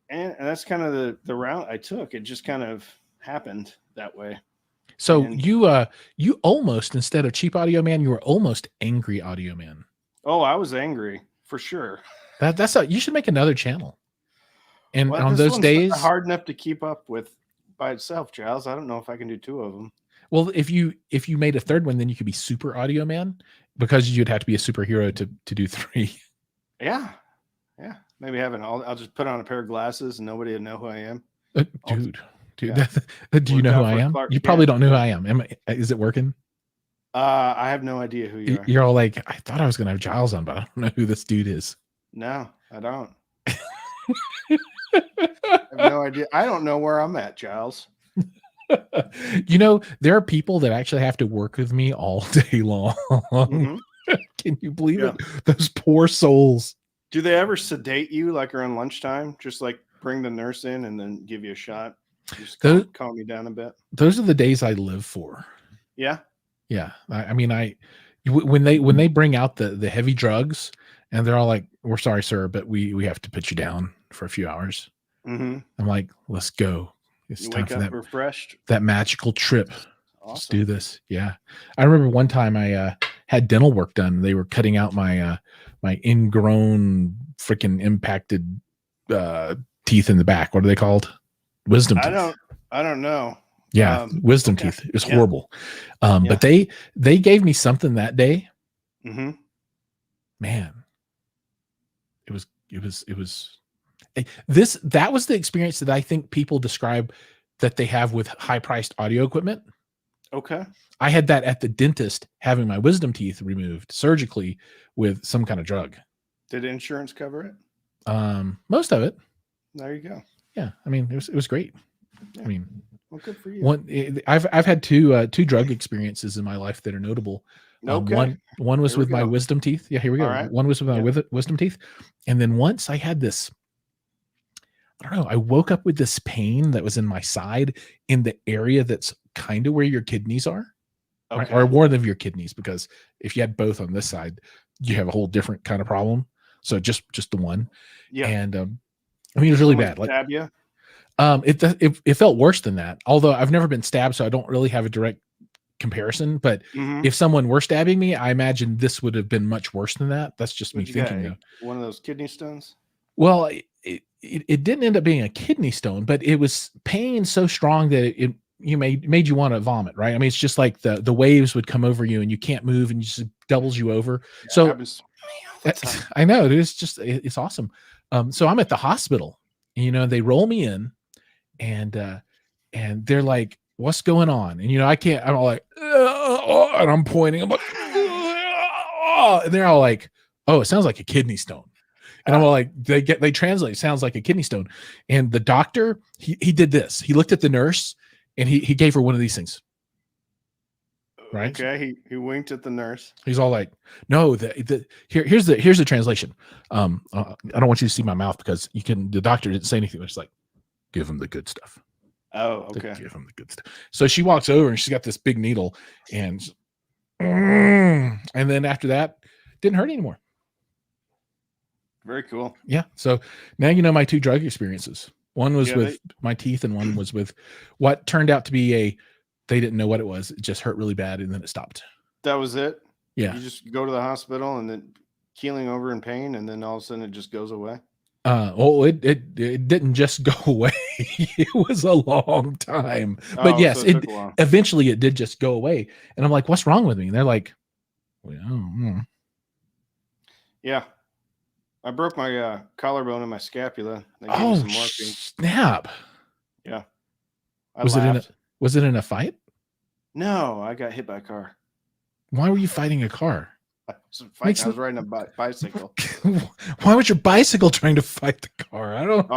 that's kind of the route I took. It just kind of happened that way. So you almost, instead of cheap audio man, you were almost angry audio man. Oh, I was angry for sure. You should make another channel. And well, on those days, hard enough to keep up with by itself, Giles. I don't know if I can do two of them. Well, if you made a third one, then you could be super audio man, because you'd have to be a superhero to do three. Yeah. Maybe I'll just put on a pair of glasses and nobody will know who I am. Dude, yeah. Do you know who I am? You probably don't know who I am. Is it working? I have no idea who you are. You're all like, I thought I was going to have Giles on, but I don't know who this dude is. No, I don't. I have no idea. I don't know where I'm at, Giles. There are people that actually have to work with me all day long. Mm-hmm. Can you believe it? Those poor souls. Do they ever sedate you like around lunchtime? Just like bring the nurse in and then give you a shot? Just calm you down a bit. Those are the days I live for. Yeah. Yeah. I mean, when they bring out the heavy drugs, and they're all like, we're sorry, sir, but we have to put you down for a few hours. Mm-hmm. I'm like, let's go. It's You time wake for up that refreshed. magical trip. Let's do Awesome. this. Yeah. I remember one time I had dental work done. They were cutting out my my ingrown freaking impacted teeth in the back. What are they called? Wisdom teeth. I don't know. Yeah, wisdom Okay. teeth. It was Yeah. horrible. Yeah. But they gave me something that day. Mm-hmm. Man, it was that was the experience that I think people describe that they have with high priced audio equipment. Okay. I had that at the dentist having my wisdom teeth removed surgically with some kind of drug. Did insurance cover it? Most of it. There you go. Yeah, I mean it was great. Yeah. I mean, well, good for you. I've had two drug experiences in my life that are notable. Okay. One was Here we with my go. wisdom teeth. Yeah, here we go. All right. One was with my Yeah. wisdom teeth, and then once I had this. I don't know. I woke up with this pain that was in my side in the area that's kind of where your kidneys are, right? Okay. Or one of your kidneys, because if you had both on this side, you have a whole different kind of problem. So just the one. Yeah. And I mean, it was really Someone bad. Like, stab you? It felt worse than that. Although I've never been stabbed, so I don't really have a direct comparison. But if someone were stabbing me, I imagine this would have been much worse than that. That's just me thinking. Though. One of those kidney stones? Well, it didn't end up being a kidney stone, but it was pain so strong that it made you want to vomit, right? I mean, it's just like the waves would come over you and you can't move and you just doubles you over. Yeah, so I know it's awesome. So I'm at the hospital, they roll me in and they're like, what's going on? And I'm all like, and I'm pointing, I'm like, and they're all like, oh, it sounds like a kidney stone. And I'm all like, they translate, sounds like a kidney stone. And the doctor, he did this. He looked at the nurse and he gave her one of these things. Right. Okay. He winked at the nurse. He's all like, no, here's the translation. I don't want you to see my mouth because the doctor didn't say anything. It's like, give him the good stuff. Oh, okay. Give him the good stuff. So she walks over and she's got this big needle and then after that, didn't hurt anymore. Very cool. Yeah. So now my two drug experiences. One was with my teeth and one was with what turned out to be they didn't know what it was. It just hurt really bad and then it stopped. That was it? Yeah. You just go to the hospital and then keeling over in pain and then all of a sudden it just goes away? It didn't just go away. It was a long time. But yes, so eventually it did just go away. And I'm like, what's wrong with me? And they're like, well, I don't know. Yeah. I broke my collarbone and my scapula. They gave me some morphine. Snap! Yeah, was it in a fight? No, I got hit by a car. Why were you fighting a car? I was riding a bicycle. Why was your bicycle trying to fight the car? I don't.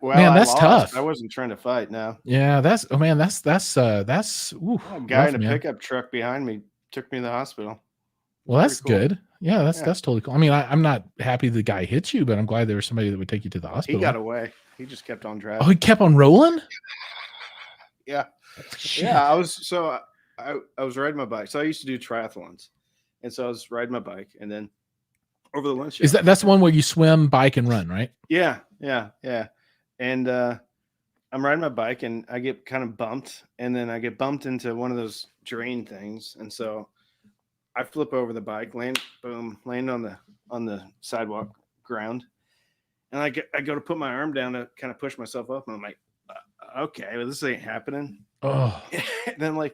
Man, that's tough. I wasn't trying to fight. No. Yeah, that's. Ooh, a guy in a pickup truck behind me took me to the hospital. Well, that's good. Yeah, that's totally cool. I mean, I'm not happy the guy hit you, but I'm glad there was somebody that would take you to the hospital. He got away. He just kept on driving. Oh, he kept on rolling? Yeah. Yeah, I was riding my bike. So I used to do triathlons. And so I was riding my bike and then over the lunch. That's the one where you swim, bike, and run, right? Yeah. And I'm riding my bike and I get kind of bumped and then I get bumped into one of those drain things. And so I flip over the bike, land on the sidewalk ground. And I go to put my arm down to kind of push myself up. And I'm like, okay, well, this ain't happening. Oh. And then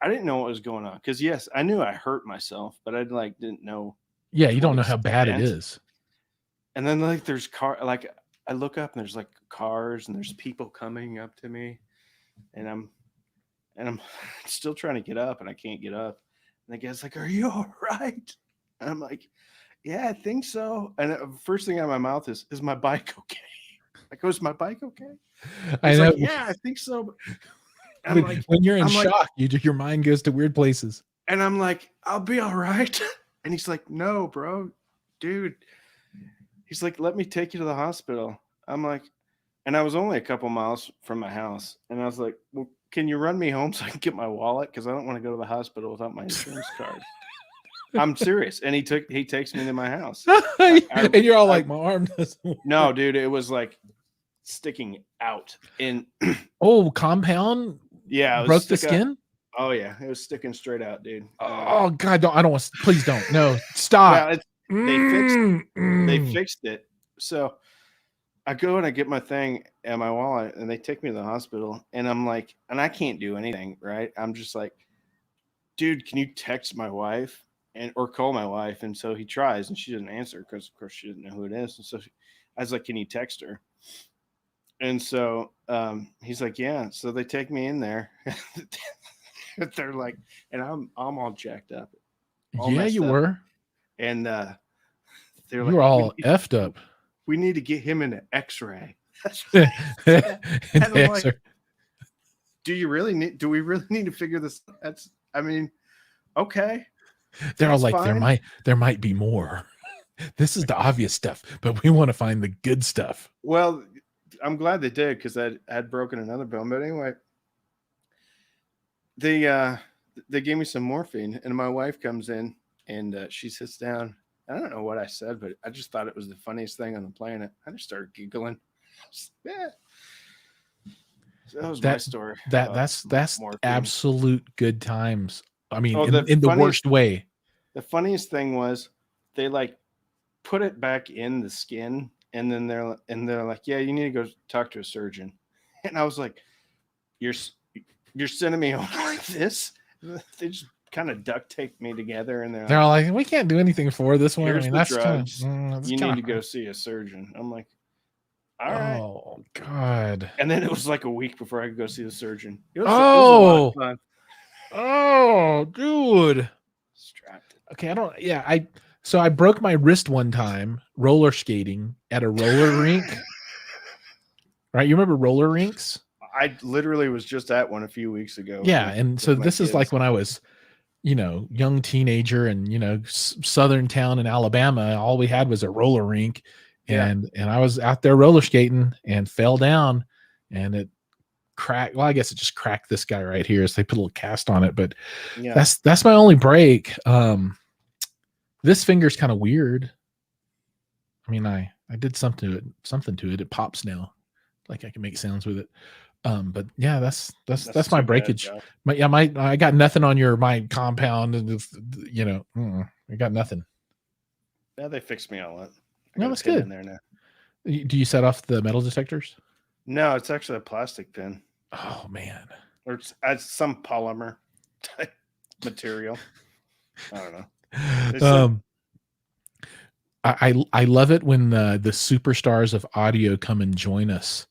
I didn't know what was going on. Cause yes, I knew I hurt myself, but I didn't know. Yeah. You don't know how bad it is. And then there's I look up and there's cars and there's people coming up to me and I'm still trying to get up and I can't get up. And the guy's like, are you all right? And I'm like, yeah, I think so. And the first thing out of my mouth is my bike okay? Is my bike okay? I know. Yeah, I think so. When you're in shock, your mind goes to weird places. And I'm like, I'll be all right. And he's like, no, bro, dude. He's like, let me take you to the hospital. I'm like, and I was only a couple miles from my house. And I was like, well, can you run me home so I can get my wallet? Because I don't want to go to the hospital without my insurance card. I'm serious. And he takes me to my house. And you're all like, my arm doesn't work. No, dude, it was sticking out. And Oh, compound yeah, it was broke the sticking out. skin. Oh yeah, it was sticking straight out, dude. Oh God, I don't want. Please don't. No, stop. Well, they fixed it. So I go and I get my thing and my wallet, and they take me to the hospital, and I'm like, and I can't do anything, right? I'm just like, dude, can you text my wife or call my wife? And so he tries, and she doesn't answer because, of course, she doesn't know who it is. And so I was like, can you text her? And so he's like, yeah. So they take me in there. They're like, and I'm all jacked up, all Yeah, messed you up, were. and they're You like, were all effed up. we need to get him an X-ray. And And I'm like, do we really need to figure this? I mean, okay. they're all like, fine. there might be more. This is the obvious stuff, but we want to find the good stuff. Well, I'm glad they did, because I had broken another bone. But anyway, they gave me some morphine, and my wife comes in, and she sits down. I don't know what I said, but I just thought it was the funniest thing on the planet. I just started giggling. Yeah. So that was my story. That's morphine. absolute good times. I mean, Oh, in the worst way. The funniest thing was they like put it back in the skin, and then they're like, yeah, you need to go talk to a surgeon. And I was like, you're sending me home like this? They just kind of duct taped me together, and they're all like, we can't do anything for this one. Here's I mean, the that's drugs. You need to hard. go see a surgeon. I'm like, all right. Oh God. And then it was like a week before I could go see the surgeon. It was a lot of fun. Oh, dude. Strapped. Okay, so I broke my wrist one time roller skating at a roller rink. Right? You remember roller rinks? I literally was just at one a few weeks ago. Yeah, and so this is like when I was, young teenager, and southern town in Alabama. All we had was a roller rink, and I was out there roller skating and fell down, and it cracked. Well, I guess it just cracked this guy right here, so they put a little cast on it. But that's my only break. This finger's kind of weird. I mean, I did something to it. It pops now, like I can make sounds with it. But yeah, that's my breakage. I got nothing on my compound, and I got nothing. Yeah, they fixed me all up. No, that's good. In there now. Do you set off the metal detectors? No, it's actually a plastic pin. Oh man, or it's some polymer type material. I don't know. I love it when the superstars of audio come and join us.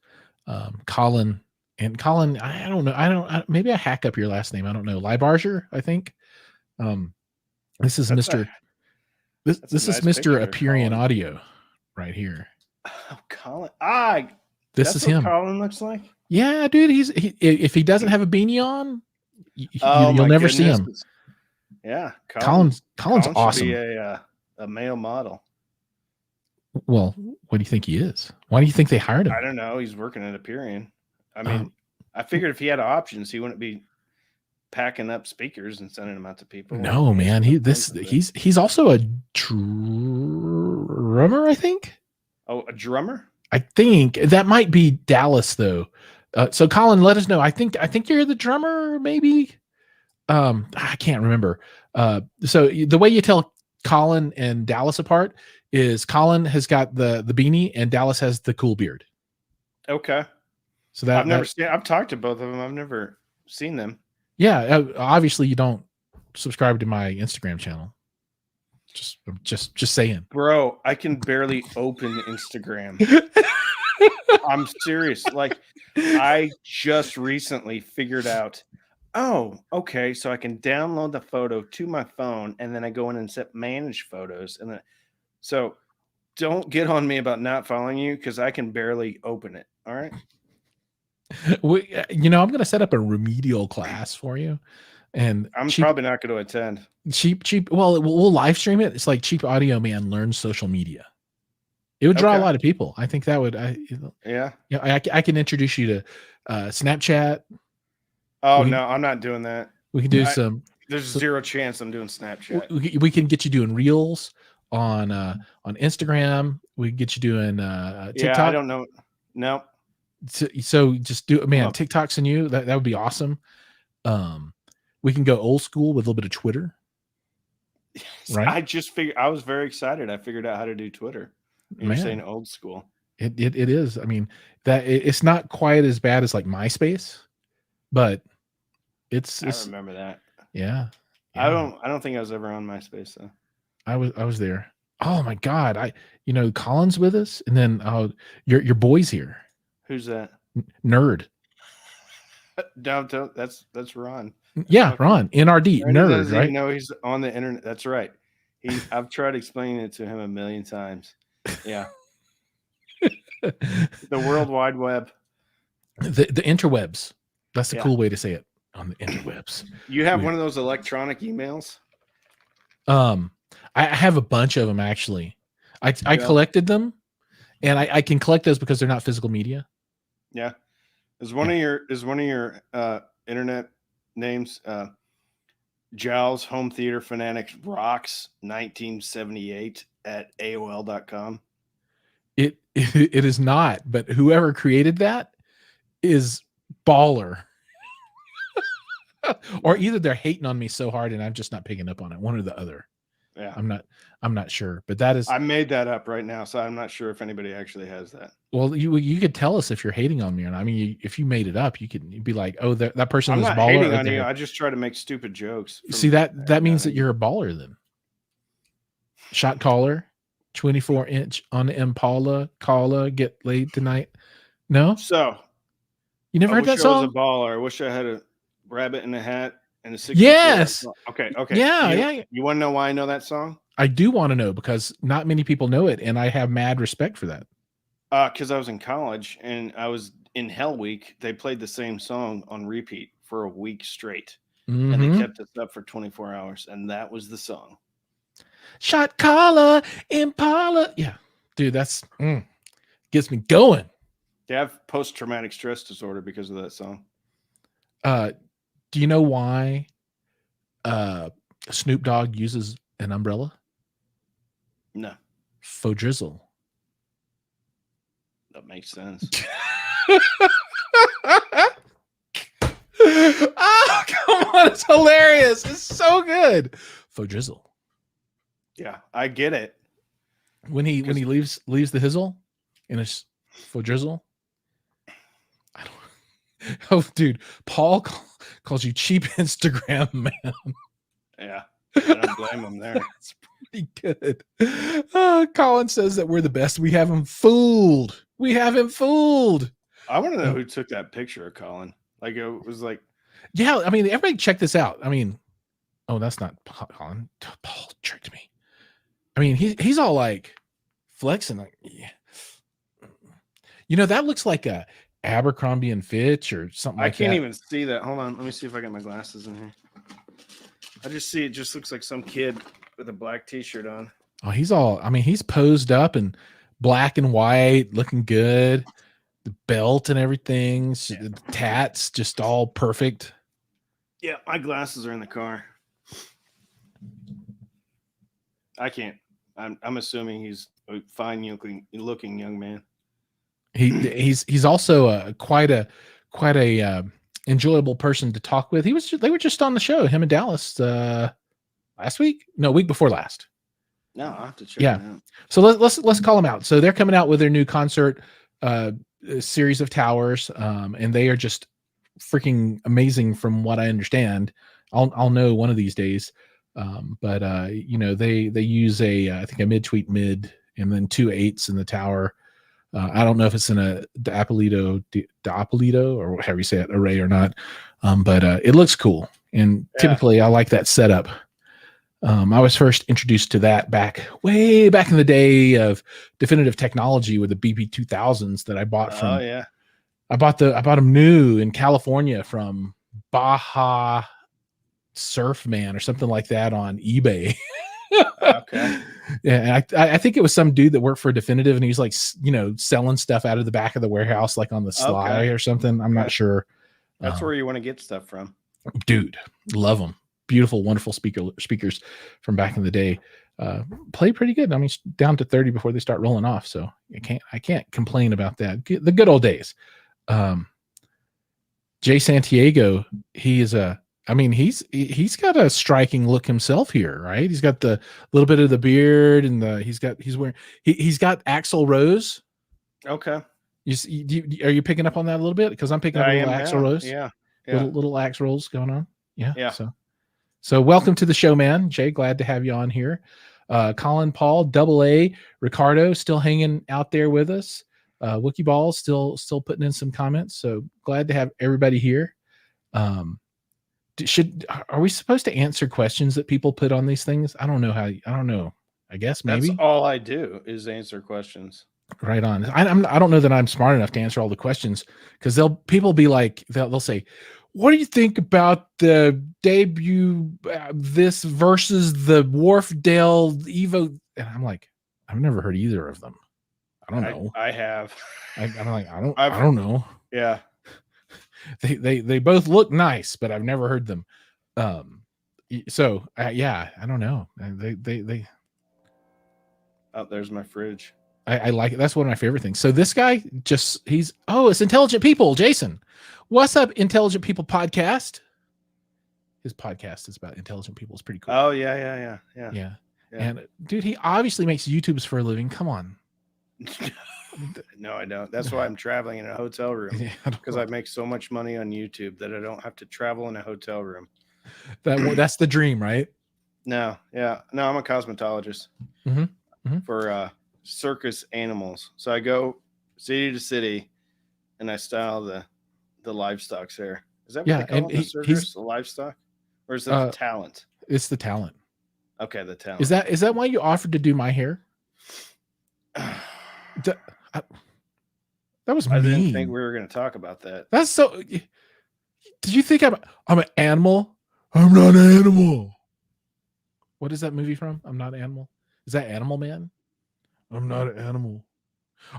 Colin, I don't know. Maybe I hack up your last name. I don't know. Libarger, I think. This is Mr. This is Mr. Aperian Audio right here. Oh, Colin. This is him. Colin looks like. Yeah, dude. If he doesn't have a beanie on, you'll never see him. Yeah, Colin's awesome. Be a male model. Well, what do you think he is? Why do you think they hired him? I don't know. He's working at Aperian. I mean, I figured if he had options, he wouldn't be packing up speakers and sending them out to people. No, man. He's also a drummer, I think. Oh, a drummer? I think that might be Dallas, though. So Colin, let us know. I think you're the drummer, maybe. I can't remember. So the way you tell Colin and Dallas apart is Colin has got the beanie and Dallas has the cool beard. Okay. So I've talked to both of them. I've never seen them. Yeah. Obviously you don't subscribe to my Instagram channel. Just saying. Bro, I can barely open Instagram. I'm serious. Like, I just recently figured out, okay, so I can download the photo to my phone, and then I go in and set manage photos. And then, so don't get on me about not following you, because I can barely open it. All right. I'm going to set up a remedial class for you. And I'm probably not going to attend. Cheap. Well, we'll live stream it. It's like Cheap Audio Man learns social media. It would draw a lot of people. I think that would. I can introduce you to Snapchat. Oh, no, I'm not doing that. We can do There's zero chance I'm doing Snapchat. We can get you doing reels on Instagram. We can get you doing TikTok. Yeah, I don't know. No. So just do it, man. Well, TikToks and you, that would be awesome. We can go old school with a little bit of Twitter, right? I just figured I was very excited. I figured out how to do Twitter. And you're saying Man, old school. it is. I mean, it's not quite as bad as like MySpace, but I remember that. yeah. I don't think I was ever on MySpace though. I was there. Oh my God. Colin's with us, and then your boy's here. Who's that? Nerd. Downtown. That's Ron. Yeah, Ron. NRD. Randy Nerd, doesn't right? even know he's on the internet. That's right. I've tried explaining it to him a million times. Yeah. The World Wide Web. The interwebs. That's the Yeah. cool way to say it, on the interwebs. You have one of those electronic emails? I have a bunch of them actually. I collected them, and I can collect those because they're not physical media. Yeah. Is one of your internet names Giles Home Theater Fanatics Rocks 1978 at AOL.com? It is not, but whoever created that is baller. Or either they're hating on me so hard and I'm just not picking up on it. One or the other. Yeah. I'm not sure, but that is. I made that up right now, so I'm not sure if anybody actually has that. Well, you could tell us if you're hating on me or not. I mean, if you made it up, you'd be like, oh, that person I'm was not baller. hating on you. I just try to make stupid jokes. See, that means that you're a baller then. Shot caller, 24-inch on the Impala, caller, get laid tonight. No? So You never heard that song? I was a baller. I wish I had a rabbit in a hat and a 64. Yes. Okay. Yeah. You want to know why I know that song? I do want to know because not many people know it, and I have mad respect for that. Because I was in college and I was in Hell Week. They played the same song on repeat for a week straight, and they kept us up for 24 hours, and that was the song. Shot caller, Impala. Yeah, dude, that's gets me going. They have post-traumatic stress disorder because of that song. Do you know why Snoop Dogg uses an umbrella? No. Faux drizzle. That makes sense. Oh, come on. It's hilarious. It's so good. Faux drizzle. Yeah, I get it. When he leaves the hizzle in his faux drizzle. I don't. Oh, dude, Paul calls you cheap Instagram man. Yeah, I don't blame him there. That's pretty good. Colin says that we're the best. We have him fooled. We have him fooled. I want to know who took that picture of Colin. Like, it was like, yeah. I mean, everybody check this out. I mean, oh, that's not Colin. Paul tricked me. I mean, he's all like flexing, like, yeah. That looks like a Abercrombie and Fitch or something. I can't even see that. Hold on, let me see if I got my glasses in here. I just see it just looks like some kid with a black t-shirt on. Oh, he's posed up in black and white, looking good. The belt and everything, the tats, just all perfect. Yeah, my glasses are in the car. I can't. I'm assuming he's a fine looking young man. He's also quite a enjoyable person to talk with. They were just on the show, him and Dallas, last week? No, week before last. No, I'll have to check it out. So let's call them out. So they're coming out with their new concert series of towers, and they are just freaking amazing from what I understand. I'll know one of these days. But they use I think a mid-tweet mid and then 2 8s in the tower. I don't know if it's in a D'Apolito or however you say it, array or not. But it looks cool. And typically I like that setup. I was first introduced to that way back in the day of definitive technology with the BP 2000s that I bought from. Oh yeah. I bought them new in California from Baja Surfman or something like that on eBay. Okay. Yeah, and I think it was some dude that worked for Definitive, and he's like, selling stuff out of the back of the warehouse, like on the sly or something. I'm not sure. That's where you want to get stuff from. Dude, love them. Beautiful, wonderful speakers from back in the day. Play pretty good. I mean, down to 30 before they start rolling off. So I can't complain about that. The good old days. Jay Santiago, he is I mean, he's got a striking look himself here, right? He's got the little bit of the beard and he's wearing he's got Axl Rose. Okay. Are you picking up on that a little bit? Because I'm picking up a little Axl Rose. Yeah. Little Axl Rose going on. Yeah. Yeah. So welcome to the show, man. Jay, glad to have you on here. Colin, Paul, Double A, Ricardo, still hanging out there with us. Wookie Ball still putting in some comments. So glad to have everybody here. Are we supposed to answer questions that people put on these things? I don't know. I guess maybe that's all I do is answer questions. Right on. I don't know that I'm smart enough to answer all the questions because people be like they'll say, "What do you think about the debut this versus the Wharfdale Evo?" And I'm like, I've never heard either of them. I don't know. I have. I don't know. Yeah. They both look nice, but I've never heard them. So yeah, I don't know. They. Oh, there's my fridge. I like it. That's one of my favorite things. So this guy it's Intelligent People. Jason, what's up, Intelligent People podcast? His podcast is about intelligent people. It's pretty cool. Oh yeah. And dude, he obviously makes YouTubes for a living. Come on. No, I don't. That's why I'm traveling in a hotel room because I make so much money on YouTube that I don't have to travel in a hotel room. That's the dream, right? No, I'm a cosmetologist for circus animals. So I go city to city and I style the livestock there. Is that what they call the circus? The livestock? Or is that the talent? It's the talent. Okay, the talent. Is that why you offered to do my hair? That was mean. I didn't think we were going to talk about that. That's so. Did you think I'm an animal? I'm not an animal. What is that movie from? I'm not an animal. Is that Animal Man? I'm not an animal.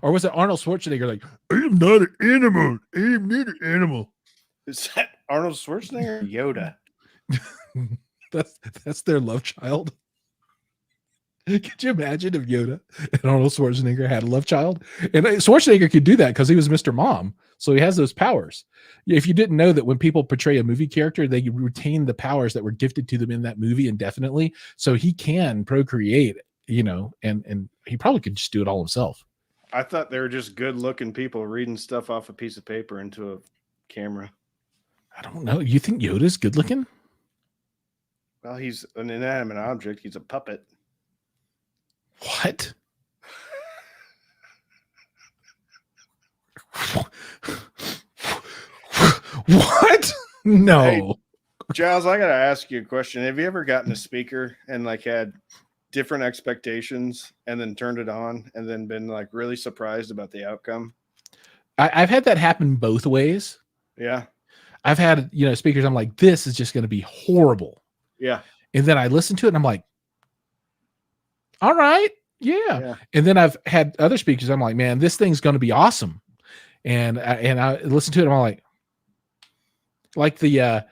Or was it Arnold Schwarzenegger like, I am not an animal. I am not an animal. Is that Arnold Schwarzenegger or Yoda? That's their love child. Could you imagine if Yoda and Arnold Schwarzenegger had a love child? And Schwarzenegger could do that because he was Mr. Mom. So he has those powers. If you didn't know that when people portray a movie character, they retain the powers that were gifted to them in that movie indefinitely. So he can procreate, and he probably could just do it all himself. I thought they were just good looking people reading stuff off a piece of paper into a camera. I don't know. You think Yoda's good looking? Well, he's an inanimate object. He's a puppet. What? What? No. Hey, Giles, I gotta ask you a question. Have you ever gotten a speaker and had different expectations and then turned it on and then been really surprised about the outcome? I've had that happen both ways. Yeah. I've had, speakers, I'm like, this is just going to be horrible. Yeah. And then I listen to it and I'm like, all right. Yeah. And then I've had other speakers. I'm like, man, this thing's going to be awesome. And I listen to it. And I'm like the,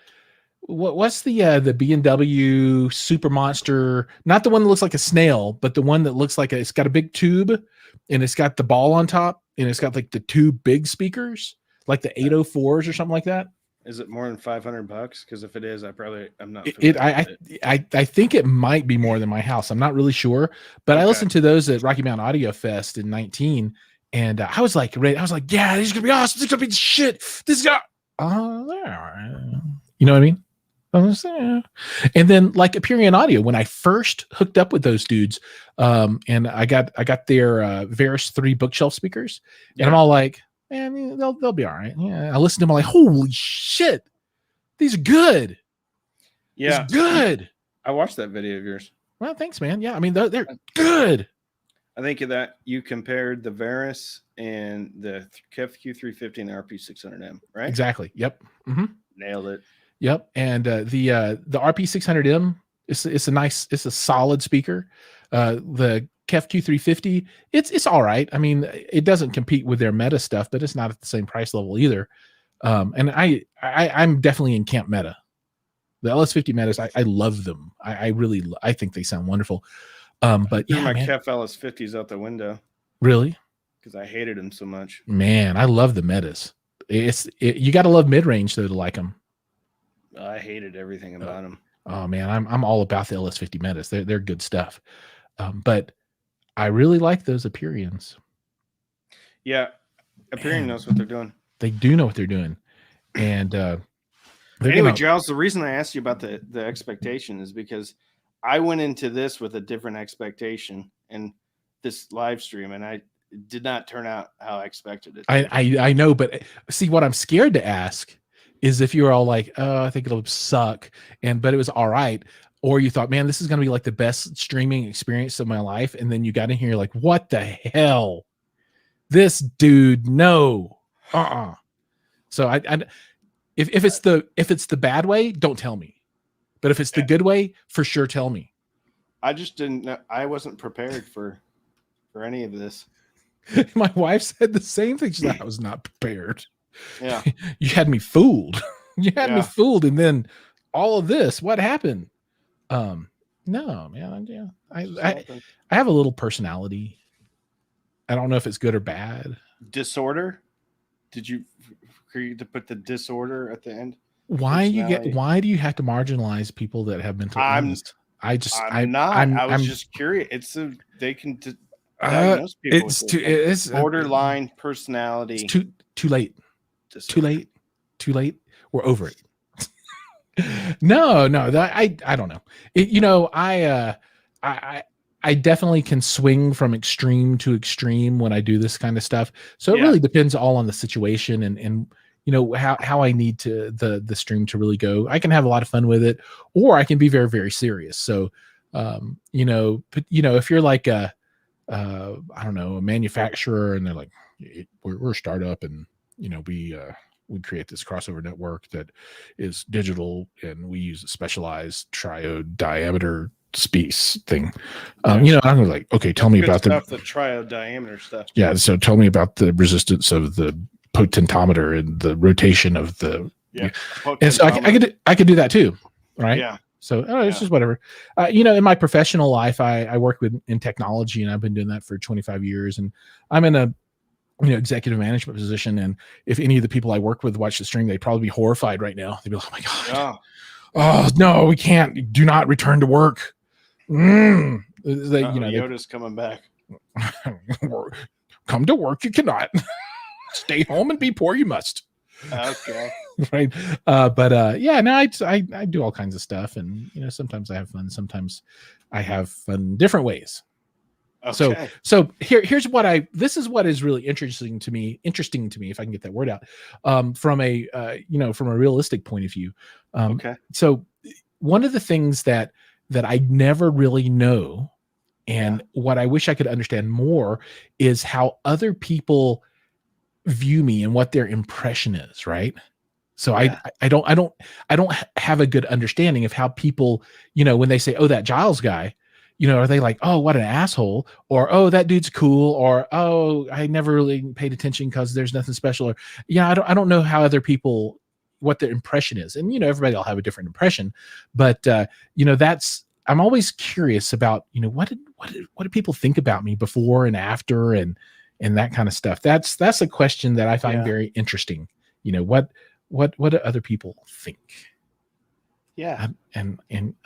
what's the B&W Super Monster, not the one that looks like a snail, but the one that looks like it's got a big tube and it's got the ball on top and it's got the two big speakers, like the 804s or something like that. Is it more than $500? Because if it is, I'm not. I think it might be more than my house. I'm not really sure, but okay. I listened to those at Rocky Mountain Audio Fest in 19, and I was like, yeah, this is gonna be awesome. This is gonna be the shit. This is you know what I mean? And then Aperion Audio, when I first hooked up with those dudes, and I got their Veris 3 bookshelf speakers, and I'm all like, man, they'll be all right. Yeah, I listened to them. I'm like, holy shit, these are good. Yeah, it's good. I watched that video of yours. Well, thanks, man. Yeah, I mean they're good. I think that you compared the Veris and the KEF Q350 and the RP600M, right? Exactly. Yep. Mm-hmm. Nailed it. Yep. And the RP600M it's a solid speaker. The KEF Q350, it's all right. I mean, it doesn't compete with their Meta stuff, but it's not at the same price level either. And I'm definitely in Camp Meta. The LS50 Metas, I love them. I think they sound wonderful. But yeah, my KEF LS50s out the window. Really? Because I hated them so much. Man, I love the Metas. You got to love mid range though to like them. I hated everything about them. Oh man, I'm all about the LS50 Metas. They're good stuff. But I really like those Aperions. Yeah, Aperion knows what they're doing. They do know what they're doing. And anyway, Giles, the reason I asked you about the expectation is because I went into this with a different expectation and this live stream, and I did not turn out how I expected it. I know, but see, what I'm scared to ask is if you're all like, oh, I think it'll suck, but it was all right, or you thought, man, this is going to be like the best streaming experience of my life, and then you got in here like, what the hell, this dude, no, So if it's the bad way, don't tell me, but if it's the good way, for sure, tell me. I just didn't know. I wasn't prepared for any of this. My wife said the same thing. She's like, I was not prepared. Yeah. You had me fooled. You had me fooled. And then all of this, what happened? No, man. Yeah. I have a little personality. I don't know if it's good or bad. Disorder? Did you create to put the disorder at the end? Why do you have to marginalize people that have mental illness? I'm just curious. They can diagnose people it's borderline personality. It's too late. Disorder. Too late. We're over it. No, I don't know. I definitely can swing from extreme to extreme when I do this kind of stuff. So it really depends all on the situation and how I need to the stream to really go. I can have a lot of fun with it, or I can be very, very serious. So if you're like I don't know, a manufacturer and they're like, we're a startup and we create this crossover network that is digital and we use a specialized triode diameter space thing. I'm like, okay, tell me about the triode diameter stuff. Yeah. So tell me about the resistance of the potentometer and the rotation of the, and so I could do that too. Right. Yeah. So it's just whatever. In my professional life, I work in technology and I've been doing that for 25 years and I'm in a, executive management position. And if any of the people I work with watch the stream, they'd probably be horrified right now. They'd be like, oh my God. Yeah. Oh no, we can't, do not return to work. Yoda's coming back. Come to work. You cannot stay home and be poor. You must. Okay. Right. I do all kinds of stuff and, sometimes I have fun. Sometimes I have fun different ways. Okay. So here's this is what is really interesting to me, if I can get that word out, from a realistic point of view. Okay. So one of the things that I never really know, and what I wish I could understand more, is how other people view me and what their impression is. Right. So I don't have a good understanding of how people, when they say, oh, that Giles guy, are they like, oh, what an asshole, or, oh, that dude's cool, or, oh, I never really paid attention because there's nothing special, or, I don't know how other people, what their impression is. And, everybody will have a different impression, but, I'm always curious about, what do people think about me before and after and that kind of stuff. That's a question that I find very interesting. What do other people think? Yeah. And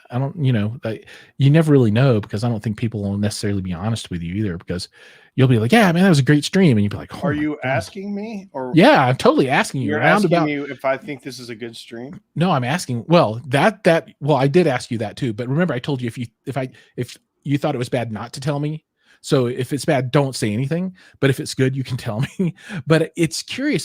I don't, you never really know, because I don't think people will necessarily be honest with you either, because you'll be like, yeah, man, that was a great stream. And you'll be like, oh, are you asking me? Or yeah, I'm totally asking you. You're asking me if I think this is a good stream? No, I'm asking, well, I did ask you that too. But remember, I told you if you thought it was bad not to tell me. So if it's bad, don't say anything. But if it's good, you can tell me. But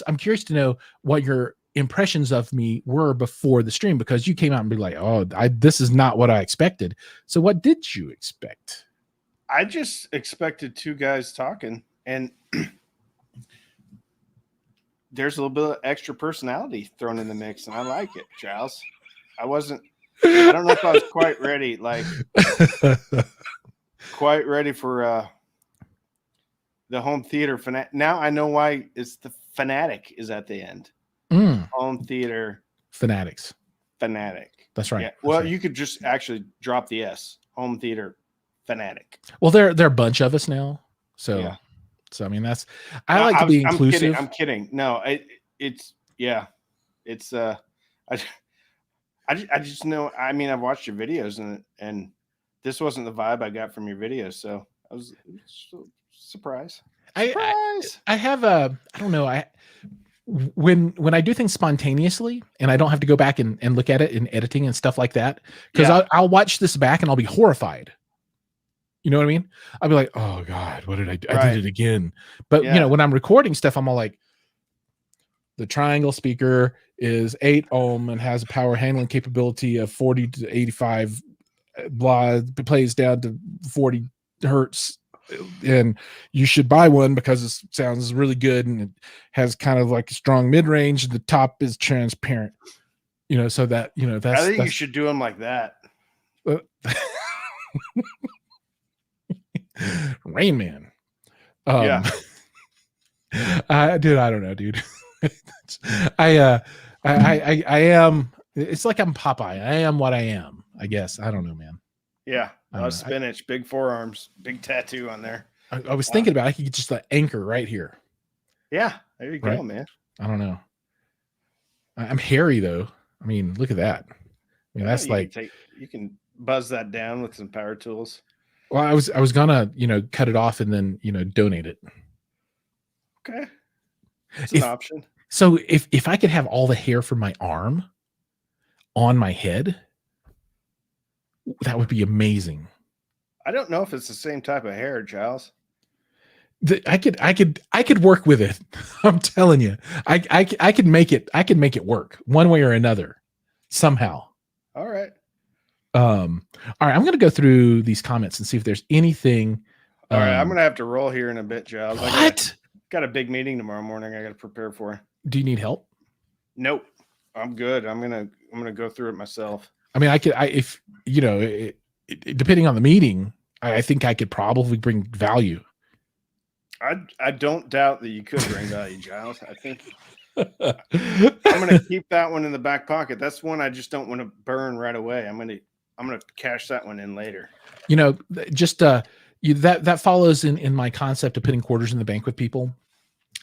I'm curious to know what your impressions of me were before the stream, because you came out and be like, oh, this is not what I expected. So what did you expect? I just expected two guys talking, and there's a little bit of extra personality thrown in the mix, and I like it, Giles. I don't know if I was quite ready, quite ready for the home theater fanatic. Now I know why it's the fanatic is at the end. Home theater fanatics. Fanatic. That's right. Yeah. Well, you could just actually drop the S. Home theater fanatic. Well, there are a bunch of us now. So I mean, I like to be inclusive. I'm kidding. No, it's yeah, it's I I just know. I mean, I've watched your videos and this wasn't the vibe I got from your videos, so I was surprised. I Surprise! I have a I don't know when I do things spontaneously and I don't have to go back and look at it in editing and stuff like that, because Yeah, I'll watch this back and I'll be horrified. You know what I mean? I'll be like, oh God, what did I do? I right. did it again. But Yeah, when I'm recording stuff, I'm all like, the triangle speaker is 8 ohm and has a power handling capability of 40 to 85 blah, plays down to 40 hertz, and you should buy one because it sounds really good and it has kind of like a strong mid-range, and the top is transparent, so that I think you that's should do them like that. uh, Rain Man. Yeah, Dude, I don't know, dude. I I am, it's like I'm Popeye. I am what I am, I guess. I don't know, man. yeah. I don't know. Spinach, big forearms, big tattoo on there. I was thinking about, I could get just the anchor right here. Yeah, there you Right? go, man. I don't know. I'm hairy though. I mean, look at that. I mean, Yeah, that's like, you can buzz that down with some power tools. well, I was gonna, cut it off and then, donate it. Okay, it's an option. So if I could have all the hair from my arm on my head, that would be amazing. I don't know if it's the same type of hair, Giles. I could work with it. I'm telling you, I could make it. I could make it work one way or another, somehow. All right. All right. I'm gonna go through these comments and see if there's anything. All right. I'm gonna have to roll here in a bit, Giles. What? Got a big meeting tomorrow morning. I got to prepare for. Do you need help? Nope. I'm good. I'm gonna go through it myself. I mean, if depending on the meeting, I think I could probably bring value. I don't doubt that you could bring value, Giles. I think I'm gonna keep that one in the back pocket. That's one I just don't want to burn right away. I'm gonna cash that one in later. Just that follows in my concept of putting quarters in the bank with people.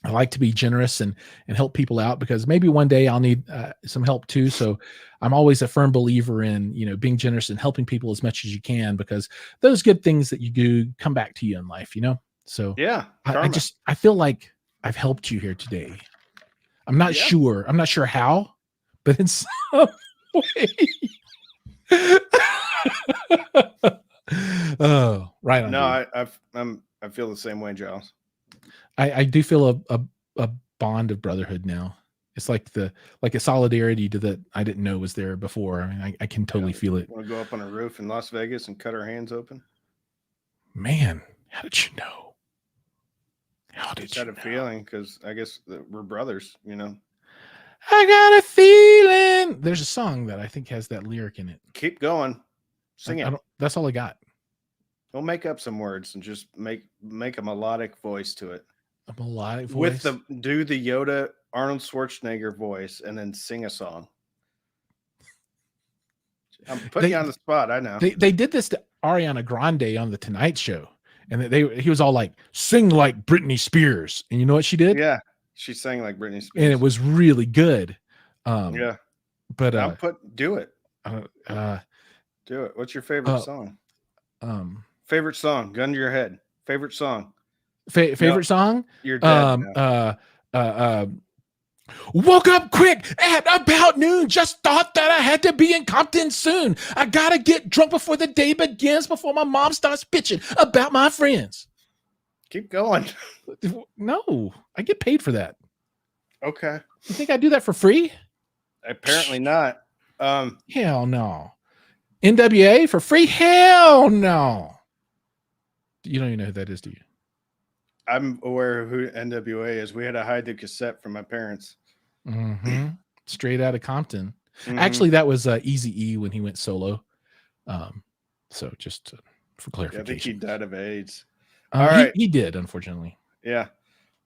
I like to be generous and help people out, because maybe one day I'll need some help too. So I'm always a firm believer in, being generous and helping people as much as you can, because those good things that you do come back to you in life, So yeah, I feel like I've helped you here today. I'm not sure how, but in some way. Oh, right on. No, I feel the same way, Giles. I do feel a bond of brotherhood now. It's like a solidarity that I didn't know was there before. I mean, I can totally feel it. Want to go up on a roof in Las Vegas and cut our hands open? Man, how did you know? How did you had a feeling, because I guess we're brothers, I got a feeling. There's a song that I think has that lyric in it. Keep going. Sing it. That's all I got. Don't make up some words and just make a melodic voice to it. A melodic voice? Do the Yoda Arnold Schwarzenegger voice and then sing a song. I'm putting you on the spot, I know. They did this to Ariana Grande on The Tonight Show. And he was all like, sing like Britney Spears. And you know what she did? Yeah, she sang like Britney Spears. And it was really good. Yeah. But do it. Do it. What's your favorite song? Favorite song, gun to your head. Favorite song. Favorite song? You're dead. Woke up quick at about noon. Just thought that I had to be in Compton soon. I gotta get drunk before the day begins, before my mom starts bitching about my friends. Keep going. No, I get paid for that. Okay. You think I do that for free? Apparently not. Hell no. NWA for free? Hell no. You don't even know who that is, do you? I'm aware of who NWA is. We had to hide the cassette from my parents. Mm-hmm. Straight out of Compton. Mm-hmm. Actually, that was Eazy-E when he went solo. So just for clarification. I think he died of AIDS. All right. He did, unfortunately. Yeah.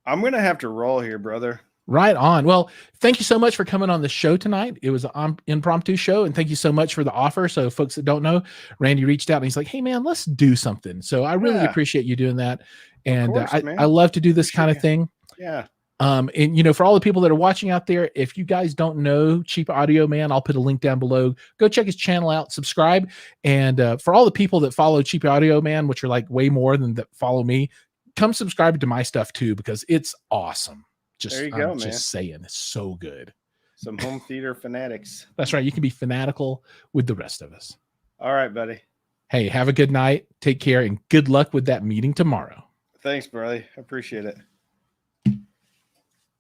I'm going to have to roll here, brother. Right on. Well, thank you so much for coming on the show tonight. It was an impromptu show, and thank you so much for the offer. So folks that don't know, Randy reached out and he's like, hey man, let's do something. So I really appreciate you doing that. And I love to do this kind of thing. Yeah. And for all the people that are watching out there, if you guys don't know Cheap Audio Man, I'll put a link down below. Go check his channel out, subscribe. And for all the people that follow Cheap Audio Man, which are like way more than that follow me, come subscribe to my stuff too, because it's awesome. There you go, man. Just saying, it's so good. Some home theater fanatics. That's right. You can be fanatical with the rest of us. All right, buddy. Hey, have a good night. Take care and good luck with that meeting tomorrow. Thanks, brother. I appreciate it.